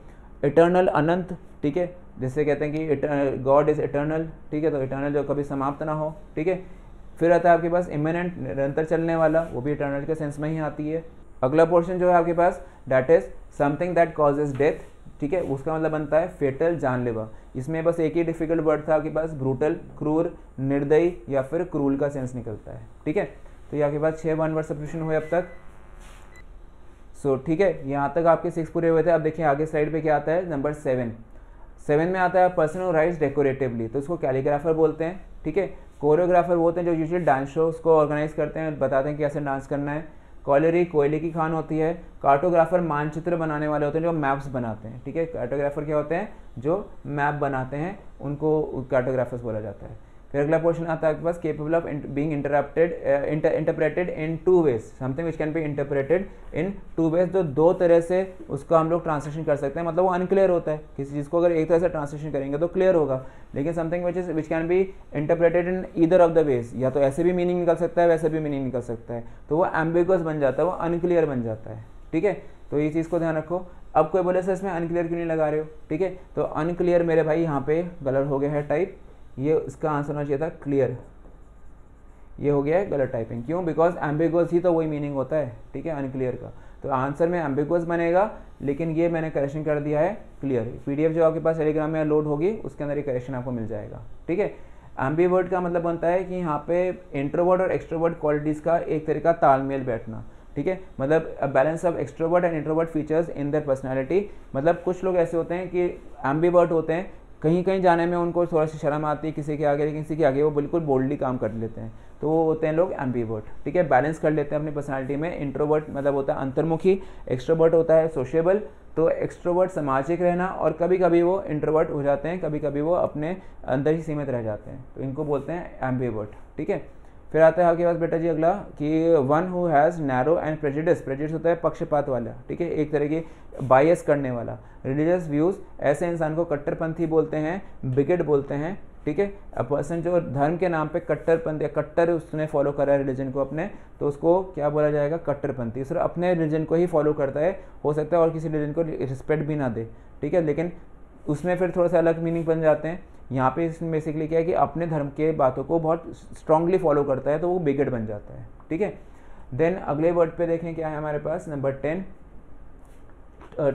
इटर्नल अनंत, ठीक है, जैसे कहते हैं कि गॉड इज इटर्नल, ठीक है, तो इटर्नल जो कभी समाप्त ना हो, ठीक है। फिर आता है आपके पास इमिनेंट, निरंतर चलने वाला, वो भी इटर्नल के सेंस में ही आती है। अगला पोर्शन जो है आपके पास that is something that causes death, ठीक है, उसका मतलब बनता है फेटल, जानलेवा। इसमें बस एक ही डिफिकल्ट वर्ड था आपके पास, ब्रूटल, क्रूर, निर्दयी या फिर क्रूल का सेंस निकलता है, ठीक है। तो ये आपके पास 6 वन वर्ड सब्स्टिट्यूशन हुए अब तक। सो ठीक है, यहाँ तक आपके 6 पूरे हुए थे। अब देखिए आगे स्लाइड पे क्या आता है, नंबर 7 में आता है पर्सन हु राइट्स डेकोरेटिवली, तो उसको कैलीग्राफर बोलते हैं, ठीक है। कोरियोग्राफर वो होते हैं जो यूजुअली डांस शोज को ऑर्गेनाइज करते हैं, बताते हैं कैसे डांस करना है। कॉलरी कोयले की खान होती है। कार्टोग्राफर मानचित्र बनाने वाले होते हैं जो मैप्स बनाते हैं, ठीक है। कार्टोग्राफर क्या होते हैं, जो मैप बनाते हैं, उनको कार्टोग्राफर्स बोला जाता है। फिर अगला क्वेश्चन आता है आपके पास, capable of being interpreted in 2 ways, something which can be interpreted in 2 ways, जो 2 तरह से उसको हम लोग ट्रांसलेशन कर सकते हैं। मतलब वो अनक्लियर होता है, किसी चीज़ को अगर एक तरह से ट्रांसलेशन करेंगे तो क्लियर होगा, लेकिन something which can be interpreted in either of the ways, या तो ऐसे भी मीनिंग निकल सकता है, वैसे भी मीनिंग निकल सकता है, तो वो एम्बिगुअस बन जाता है, वो अनक्लियर बन जाता है, ठीक है। तो ये चीज़ को ध्यान रखो। अब कोई बोले सर इसमें अनक्लियर क्यों नहीं लगा रहे हो, ठीक है, तो अनक्लियर मेरे भाई यहाँ पे गलत हो गया है टाइप, ये इसका आंसर होना चाहिए था क्लियर, ये हो गया है गलत टाइपिंग। क्यों, बिकॉज एम्बिगुअस ही तो वही मीनिंग होता है, ठीक है, अनक्लियर का। तो आंसर में एम्बिगुअस बनेगा, लेकिन ये मैंने करेक्शन कर दिया है क्लियर। पीडीएफ जो आपके पास टेलीग्राम में लोड होगी उसके अंदर ये करेक्शन आपको मिल जाएगा, ठीक है। एम्बीवर्ट का मतलब बनता है कि यहाँ पे इंट्रोवर्ट और एक्सट्रोवर्ट क्वालिटीज़ का एक तरीका तालमेल बैठना, ठीक है, मतलब balance of extrovert and introvert features in their personality. मतलब कुछ लोग ऐसे होते हैं कि एम्बीवर्ट होते हैं, कहीं कहीं जाने में उनको थोड़ा सी शर्म आती है किसी के आगे, लेकिन किसी के आगे वो बिल्कुल बोल्डली काम कर लेते हैं, तो वो होते हैं लोग एम्बीवर्ट, ठीक है। बैलेंस कर लेते हैं अपनी पर्सनालिटी में। इंट्रोवर्ट मतलब होता है अंतर्मुखी, एक्सट्रोवर्ट होता है सोशेबल, तो एक्सट्रोवर्ट सामाजिक रहना, और कभी कभी वो इंट्रोवर्ट हो जाते हैं, कभी कभी वो अपने अंदर ही सीमित रह जाते हैं, तो इनको बोलते हैं एम्बीवर्ट, ठीक है। फिर आता है आपके पास बेटा जी अगला कि one who has narrow and prejudice, prejudice होता है पक्षपात वाला, ठीक है, एक तरह की बायस करने वाला। रिलीजियस व्यूज़, ऐसे इंसान को कट्टरपंथी बोलते हैं, बिगेट बोलते हैं, ठीक है। अ पर्सन जो धर्म के नाम पे कट्टरपंथी, कट्टर उसने फॉलो करा है रिलीजन को अपने, तो उसको क्या बोला जाएगा, कट्टरपंथी। सिर्फ अपने रिलीजन को ही फॉलो करता है, हो सकता है और किसी रिलीजन को रिस्पेक्ट भी ना दे, ठीक है, लेकिन उसमें फिर थोड़ा सा अलग मीनिंग बन जाते हैं। यहाँ पे इसमें बेसिकली क्या है कि अपने धर्म के बातों को बहुत स्ट्रांगली फॉलो करता है, तो वो बिगेट बन जाता है, ठीक है। देन अगले वर्ड पे देखें क्या है हमारे पास, नंबर 10,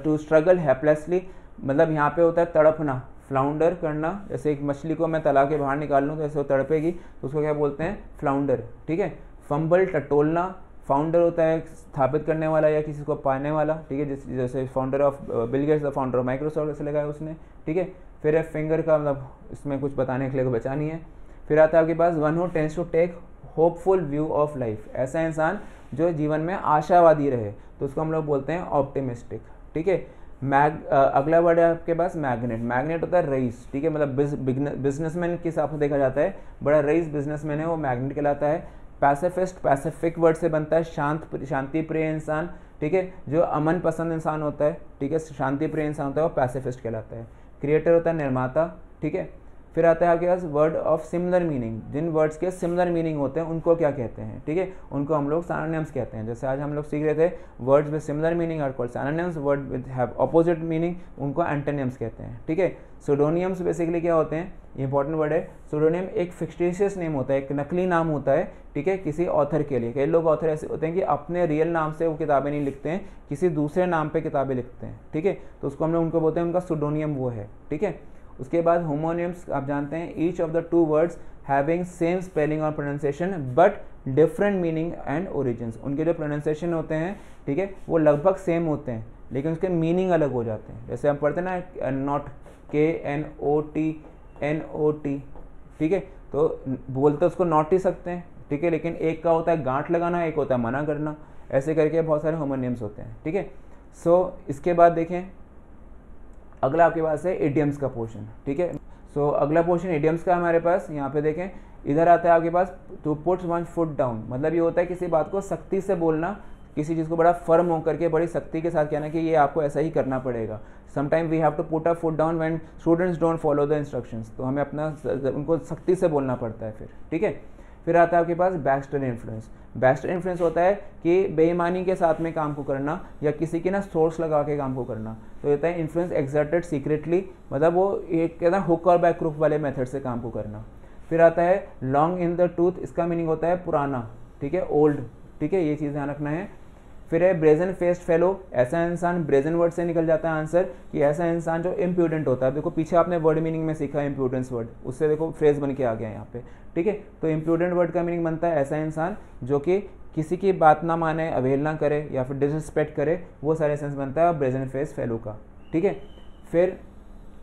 टू स्ट्रगल हेल्पलेसली, मतलब यहाँ पे होता है तड़पना, फ्लाउंडर करना। जैसे एक मछली को मैं तालाब के बाहर निकाल लूँ तो ऐसे वो तड़पेगी, तो उसको क्या बोलते हैं, फ्लाउंडर, ठीक है। फंबल, टटोलना। फाउंडर होता है स्थापित करने वाला या किसी को पाने वाला, ठीक है, जैसे founder of Bill Gates the founder of Microsoft ऐसे लगाया उसने, ठीक है। फिर है फिंगर का मतलब इसमें कुछ बताने के लिए को बचा नहीं है। फिर आता है आपके पास one who tends to take hopeful view of life, ऐसा इंसान जो जीवन में आशावादी रहे, तो उसको हम लोग बोलते हैं ऑप्टिमिस्टिक, ठीक है। अगला वर्ड है आपके पास मैग्नेट। मैग्नेट होता है रईस, ठीक है, मतलब बिजनेसमैन के हिसाब से देखा जाता है, बड़ा रईस बिजनेसमैन है वो मैग्नेट कहलाता है। पैसिफिस्ट, पैसिफिक वर्ड से बनता है शांति प्रिय इंसान, ठीक है, जो अमन पसंद इंसान होता है, ठीक है, शांति प्रिय इंसान होता है वो पैसिफिस्ट कहलाता है। क्रिएटर होता है निर्माता, ठीक है। फिर आता है आपके पास वर्ड ऑफ सिमिलर मीनिंग, जिन वर्ड्स के सिमिलर मीनिंग होते हैं उनको क्या कहते हैं, ठीक है, उनको हम लोग सिनोनिम्स कहते हैं। जैसे आज हम लोग सीख रहे थे words with similar meaning are called synonyms, word with have opposite meaning उनको एंटोनिम्स कहते हैं, ठीक है। सुडोनियम्स बेसिकली क्या होते हैं, इंपॉर्टेंट वर्ड है। सुडोनियम एक फिक्टिशियस नेम होता है, एक नकली नाम होता है, ठीक है, किसी ऑथर के लिए। कई लोग ऑथर ऐसे होते हैं कि अपने रियल नाम से वो किताबें नहीं लिखते हैं, किसी दूसरे नाम पे किताबें लिखते हैं, ठीक है, तो उसको हम लोग उनको बोलते हैं, उनका सुडोनियम वो है, ठीक है। उसके बाद होमोनिम्स आप जानते हैं, each of the 2 words having same spelling और pronunciation but different meaning and origins. उनके जो प्रोनाउंसिएशन होते हैं, ठीक है, वो लगभग सेम होते हैं, लेकिन उसके मीनिंग अलग हो जाते हैं। जैसे हम पढ़ते हैं ना नॉट, KNOT, ठीक है, तो बोलते उसको नॉट ही सकते हैं, ठीक है, लेकिन एक का होता है गांठ लगाना, एक होता है मना करना, ऐसे करके बहुत सारे होमोनिम्स होते हैं, ठीक है। सो इसके बाद देखें अगला आपके पास है इडियम्स का पोर्शन, ठीक है। सो अगला पोर्शन इडियम्स का हमारे पास, यहाँ पे देखें इधर आता है आपके पास to put one foot down, मतलब ये होता है किसी बात को सख्ती से बोलना, किसी चीज़ को बड़ा फर्म होकर के बड़ी सख्ती के साथ कहना कि ये आपको ऐसा ही करना पड़ेगा। Sometime we have to put a foot down when students don't follow the instructions, तो हमें अपना उनको सख्ती से बोलना पड़ता है फिर, ठीक है। फिर आता है आपके पास बैकस्टर इन्फ्लुएंस। बैकस्टर इन्फ्लुएंस होता है कि बेईमानी के साथ में काम को करना या किसी की ना सोर्स लगा के काम को करना। तो होता है इन्फ्लुएंस एक्सर्टेड सीक्रेटली, मतलब वो एक कहना हुक और बैक रुक वाले मेथड से काम को करना। फिर आता है लॉन्ग इन द टूथ, इसका मीनिंग होता है पुराना, ठीक है, ओल्ड, ठीक है, ये चीज़ ध्यान रखना है। फिर है ब्रेजन फेस्ड फेलो, ऐसा इंसान, ब्रेजन वर्ड से निकल जाता है आंसर कि ऐसा इंसान जो इम्प्यूडेंट होता है। देखो पीछे आपने वर्ड मीनिंग में सीखा है इम्प्यूडेंस वर्ड, उससे देखो फ्रेज बन के आ गया यहाँ पे, ठीक है। तो इम्प्यूडेंट वर्ड का मीनिंग बनता है ऐसा इंसान जो कि किसी की बात ना माने, अवहेलना करे या फिर डिसरिस्पेक्ट करे, वो सारे सेंस बनता है ब्रेजन फेस्ड फेलो का, ठीक है। फिर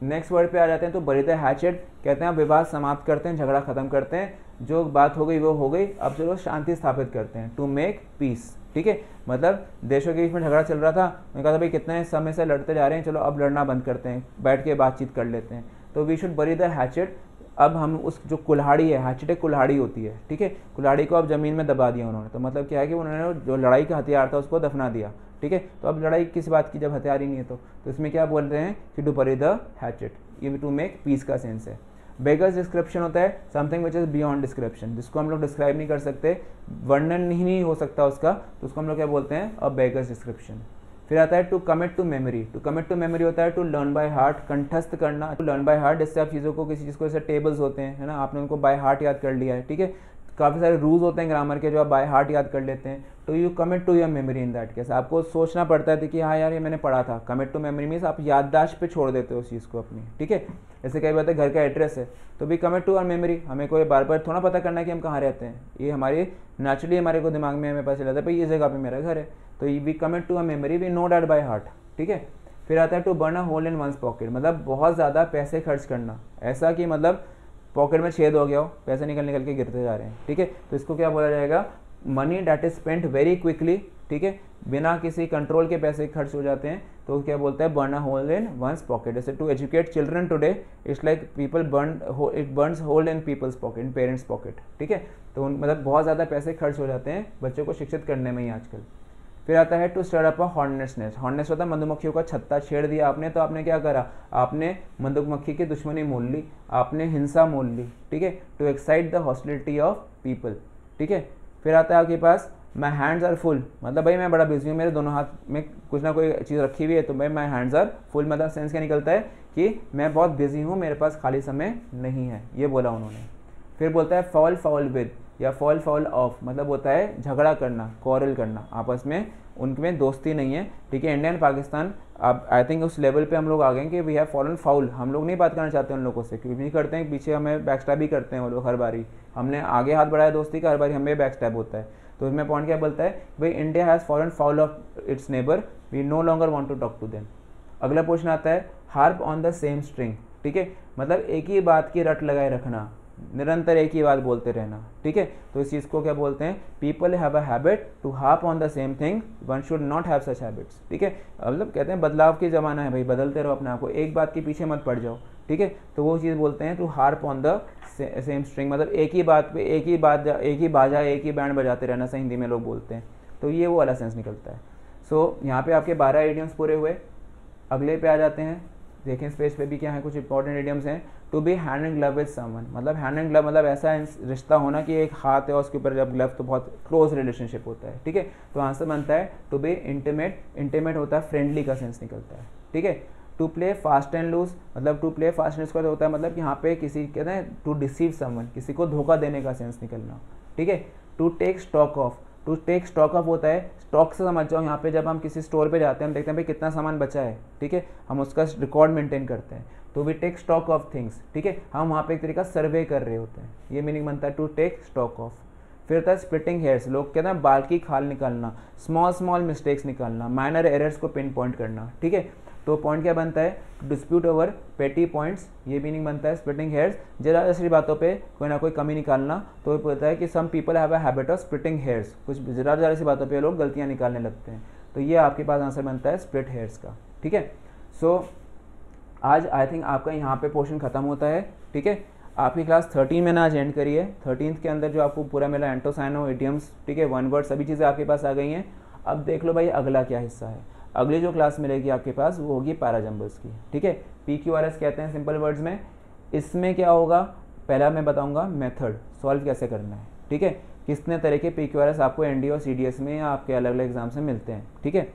नेक्स्ट वर्ड पे आ जाते हैं तो बरी द हैचेट, कहते हैं विवाद समाप्त करते हैं, झगड़ा खत्म करते हैं, जो बात हो गई वो हो गई, अब चलो शांति स्थापित करते हैं, टू मेक पीस, ठीक है। मतलब देशों के बीच में झगड़ा चल रहा था, मैंने कहा था भाई कितने समय से लड़ते जा रहे हैं, चलो अब लड़ना बंद करते हैं, बैठ के बातचीत कर लेते हैं। तो we should bury the hatchet, अब हम उस जो कुल्हाड़ी है, हैचेट एक कुल्हाड़ी होती है, ठीक है, कुल्हाड़ी को अब ज़मीन में दबा दिया उन्होंने। तो मतलब क्या है कि उन्होंने जो लड़ाई का हथियार था उसको दफना दिया, ठीक है। तो अब लड़ाई किस बात की जब हथियार ही नहीं है तो इसमें क्या बोल रहे हैं कि टू बरी द हैचेट, ये टू मेक पीस का सेंस है। बेगर्स डिस्क्रिप्शन होता है something which is beyond description, जिसको हम लोग डिस्क्राइब नहीं कर सकते, वर्णन ही नहीं हो सकता उसका, तो उसको हम लोग क्या बोलते हैं, अ बेगर्स डिस्क्रिप्शन। फिर आता है to commit to memory, to commit to memory होता है टू लर्न बाय हार्ट, कंठस्थ करना, टू लर्न बाय हार्ट, जिससे आप चीज़ों को, किसी चीज़ को, जैसे टेबल्स होते हैं, है ना, आपने उनको बाय हार्ट याद कर लिया है, ठीक है। काफ़ी सारे रूल्स होते हैं ग्रामर के जो आप बाय हार्ट याद कर लेते हैं, तो you commit to your memory in that case. आपको सोचना पड़ता है कि हाँ यार ये मैंने पढ़ा था। कमिट टू मेमोरी मीन्स आप याददाश्त पे छोड़ देते हो उस चीज़ को अपनी, ठीक है। जैसे कई बात है घर का एड्रेस है तो भी कमिट टू आवर मेमोरी, हमें कोई बार बार थोड़ा पता करना है कि हम कहाँ रहते हैं, ये हमारी नेचुरली हमारे को दिमाग में हमें पता चला था भाई ये जगह पे मेरा घर है, तो we commit to our memory, we know that by heart, ठीक है। फिर आता है to burn a hole in one's pocket, मतलब बहुत ज़्यादा पैसे खर्च करना, ऐसा कि मतलब पॉकेट में छेद हो गया हो, पैसे निकल निकल के गिरते जा रहे हैं, ठीक है। तो इसको क्या बोला जाएगा, money that is spent very quickly, ठीक है, बिना किसी कंट्रोल के पैसे खर्च हो जाते हैं, तो क्या बोलता है, burn a hole in one's pocket. जैसे to educate children today it's like people it burns hole in people's pocket, in parents pocket, ठीक है। तो मतलब बहुत ज़्यादा पैसे खर्च हो जाते हैं बच्चों को शिक्षित करने में ही आजकल। फिर आता है to stir up a hornet's nest, hornets होता है मधुमक्खियों का छत्ता, छेड़ दिया आपने तो आपने क्या करा, आपने मधुमक्खी की दुश्मनी मोल ली, आपने हिंसा मोल ली, ठीक है। To excite the hostility of people, ठीक है। फिर आता है आपके पास माई हैंड्स आर फुल, मतलब भाई मैं बड़ा बिजी हूँ, मेरे दोनों हाथ में कुछ ना कोई चीज़ रखी हुई है, तो भाई माई हैंड्स आर फुल, मतलब सेंस क्या निकलता है कि मैं बहुत बिजी हूँ, मेरे पास खाली समय नहीं है, ये बोला उन्होंने। फिर बोलता है फॉल फाउल विद या फॉल फाउल ऑफ, मतलब होता है झगड़ा करना, क्वारल करना, आपस में उनमें दोस्ती नहीं है, ठीक है। इंडिया एंड पाकिस्तान अब आई थिंक उस लेवल पे हम लोग आ गए कि वी हैव फॉलन फाउल, हम लोग नहीं बात करना चाहते उन लोगों से, क्योंकि नहीं करते हैं, पीछे हमें बैकस्टैब भी करते हैं वो लोग हर बारी, हमने आगे हाथ बढ़ाया दोस्ती का, हर बारी हमें बैकस्टैब होता है। तो इसमें पॉइंट क्या बोलता है, भाई India has fallen foul of its neighbour, we no longer want to talk to them. अगला क्वेश्चन आता है harp on the same string, ठीक है, मतलब एक ही बात की रट लगाए रखना, निरंतर एक ही बात बोलते रहना, ठीक है। तो इस चीज़ को क्या बोलते हैं, people have a habit to harp on the same thing, one should not have such habits, ठीक है। मतलब कहते हैं बदलाव की ज़माना है भाई, बदलते रहो अपने आप को, एक बात के पीछे मत पड़ जाओ, ठीक है। तो वो चीज़ बोलते हैं to harp on the same string, मतलब एक ही बात पे एक ही बाजा एक ही बैंड बजाते रहना, से हिंदी में लोग बोलते हैं, तो ये वो वाला सेंस निकलता है। सो यहाँ पे आपके 12 इडियम्स पूरे हुए। अगले पे आ जाते हैं, देखें इस पेज पे भी क्या है, कुछ इंपॉर्टेंट इडियम्स हैं। To be hand and glove with someone, मतलब हैंड एंड ग्लव मतलब ऐसा रिश्ता होना कि एक हाथ है और उसके ऊपर जब ग्लव तो बहुत क्लोज रिलेशनशिप होता है, ठीक है। तो आंसर बनता है टू बी इंटीमेट, इंटीमेट होता है फ्रेंडली का सेंस निकलता है, ठीक है। To play fast and loose, मतलब to play fast and loose होता है मतलब कि यहाँ पे किसी कहते हैं टू डिसीव समवन, किसी को धोखा देने का सेंस निकलना, ठीक है। To take stock of, to take stock of होता है, स्टॉक से समझ जाओ यहाँ पे जब हम किसी स्टोर पे जाते हैं हम देखते हैं भाई कितना सामान बचा है, ठीक है, हम उसका रिकॉर्ड मेंटेन करते हैं, तो we take stock of things, ठीक है, हम वहाँ पे एक तरीका सर्वे कर रहे होते हैं, ये मीनिंग बनता है टू टेक स्टॉक ऑफ। फिर होता है स्प्लिटिंग हेयर्स, लोग कहते हैं बाल की खाल निकालना, स्मॉल स्मॉल मिस्टेक्स निकालना, माइनर एरर्स को पिन पॉइंट करना, ठीक है। तो पॉइंट क्या बनता है, डिस्प्यूट ओवर पेटी पॉइंट्स, ये मीनिंग बनता है स्प्लिटिंग हेयर्स, जरा जैसी बातों पे कोई ना कोई कमी निकालना। तो बोलता है कि some people have a habit of splitting hairs, कुछ जरा जरा सी बातों पे लोग गलतियाँ निकालने लगते हैं, तो ये आपके पास आंसर बनता है स्प्लिट हेयर्स का, ठीक है। सो आज आई थिंक आपका यहाँ पे पोर्शन खत्म होता है, ठीक है। आपकी क्लास 13 मैंने आज एंड करी है, 13th के अंदर जो आपको पूरा मिला एंटोसाइनो, इडियम्स, ठीक है, वन वर्ड, सभी चीज़ें आपके पास आ गई हैं। अब देख लो भाई अगला क्या हिस्सा है, अगली जो क्लास मिलेगी आपके पास वो होगी पैराजम्बल्स की, ठीक है, PQRS कहते हैं सिंपल वर्ड्स में। इसमें क्या होगा, पहला मैं बताऊंगा मेथड, सॉल्व कैसे करना है, ठीक है, कितने तरह के PQRS आपको NDA और CDS में या आपके अलग अलग एग्जाम से मिलते हैं, ठीक है।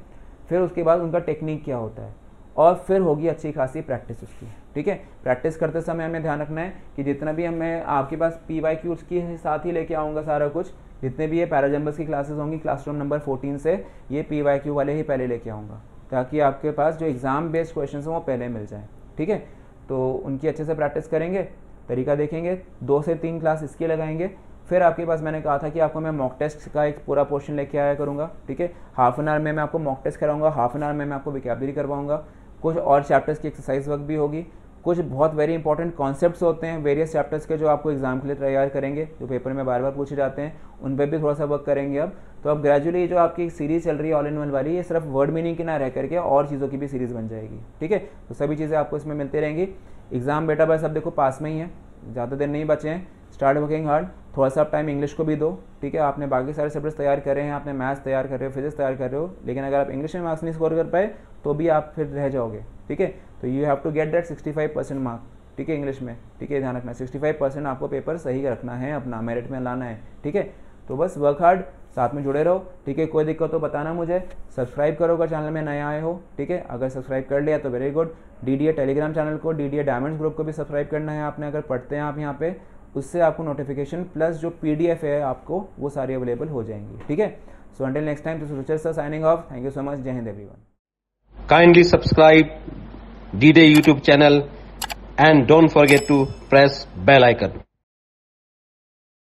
फिर उसके बाद उनका टेक्निक क्या होता है, और फिर होगी अच्छी खासी प्रैक्टिस उसकी, ठीक है। प्रैक्टिस करते समय हमें ध्यान रखना है कि जितना भी मैं आपके पास PYQs के साथ ही लेके आऊँगा सारा कुछ, जितने भी ये पैराजम्बस की क्लासेस होंगी क्लासरूम नंबर 14 से, ये PYQ वाले ही पहले लेके आऊँगा, ताकि आपके पास जो एग्ज़ाम बेस्ड क्वेश्चन हैं वो पहले मिल जाए, ठीक है। तो उनकी अच्छे से प्रैक्टिस करेंगे, तरीका देखेंगे, 2 से 3 क्लास इसकी लगाएंगे। फिर आपके पास मैंने कहा था कि आपको मैं मॉक टेस्ट का एक पूरा पोर्शन लेके आया करूँगा, ठीक है। हाफ एन आवर में मैं आपको मॉक टेस्ट कराऊंगा, हाफ एन आवर में मैं आपको वोकैबुलरी करवाऊंगा, कुछ और चैप्टर्स की एक्सरसाइज वर्क भी होगी, कुछ बहुत वेरी इंपॉर्टेंट कॉन्सेप्ट्स होते हैं वेरियस चैप्टर्स के जो आपको एग्जाम के लिए तैयार करेंगे, जो पेपर में बार बार पूछे जाते हैं, उन पर भी थोड़ा सा वर्क करेंगे। अब ग्रेजुअली जो आपकी सीरीज चल रही है ऑल इन वन वाली, ये सिर्फ वर्ड मीनिंग की ना रह करके और चीज़ों की भी सीरीज़ बन जाएगी, ठीक है। तो सभी चीज़ें आपको इसमें मिलती रहेंगी। एग्जाम बेटा बस अब देखो पास में ही है, ज़्यादा दिन नहीं बचे हैं, स्टार्ट वर्किंग हार्ड, थोड़ा सा टाइम इंग्लिश को भी दो, ठीक है। आपने बाकी सारे सब्जेक्ट्स तैयार कर रहे हैं, आपने मैथ्स तैयार कर रहे हो, फिजिक्स तैयार कर रहे हो, लेकिन अगर आप इंग्लिश में मार्क्स नहीं स्कोर कर पाए तो भी आप फिर रह जाओगे, ठीक है। तो you have to get that 65% mark, ठीक है, इंग्लिश में, ठीक है। ध्यान रखना 65% आपको पेपर सही रखना है, अपना मेरिट में लाना है, ठीक है। तो बस वर्क हार्ड, साथ में जुड़े रहो, ठीक है। कोई दिक्कत तो बताना मुझे, सब्सक्राइब करो अगर चैनल में नए आए हो, ठीक है। अगर सब्सक्राइब कर लिया तो very good. DDA Telegram channel को, DDA डायमंड्स ग्रुप को भी सब्सक्राइब करना है आपने, अगर पढ़ते हैं आप यहाँ पे, उससे आपको नोटिफिकेशन प्लस जो PDF है आपको वो सारी अवेलेबल हो जाएंगी, ठीक है। So until next time, this is Ruchir sir signing off. Thank you so much. जय हिंद everyone. Kindly subscribe DDA YouTube channel and don't forget to press bell icon.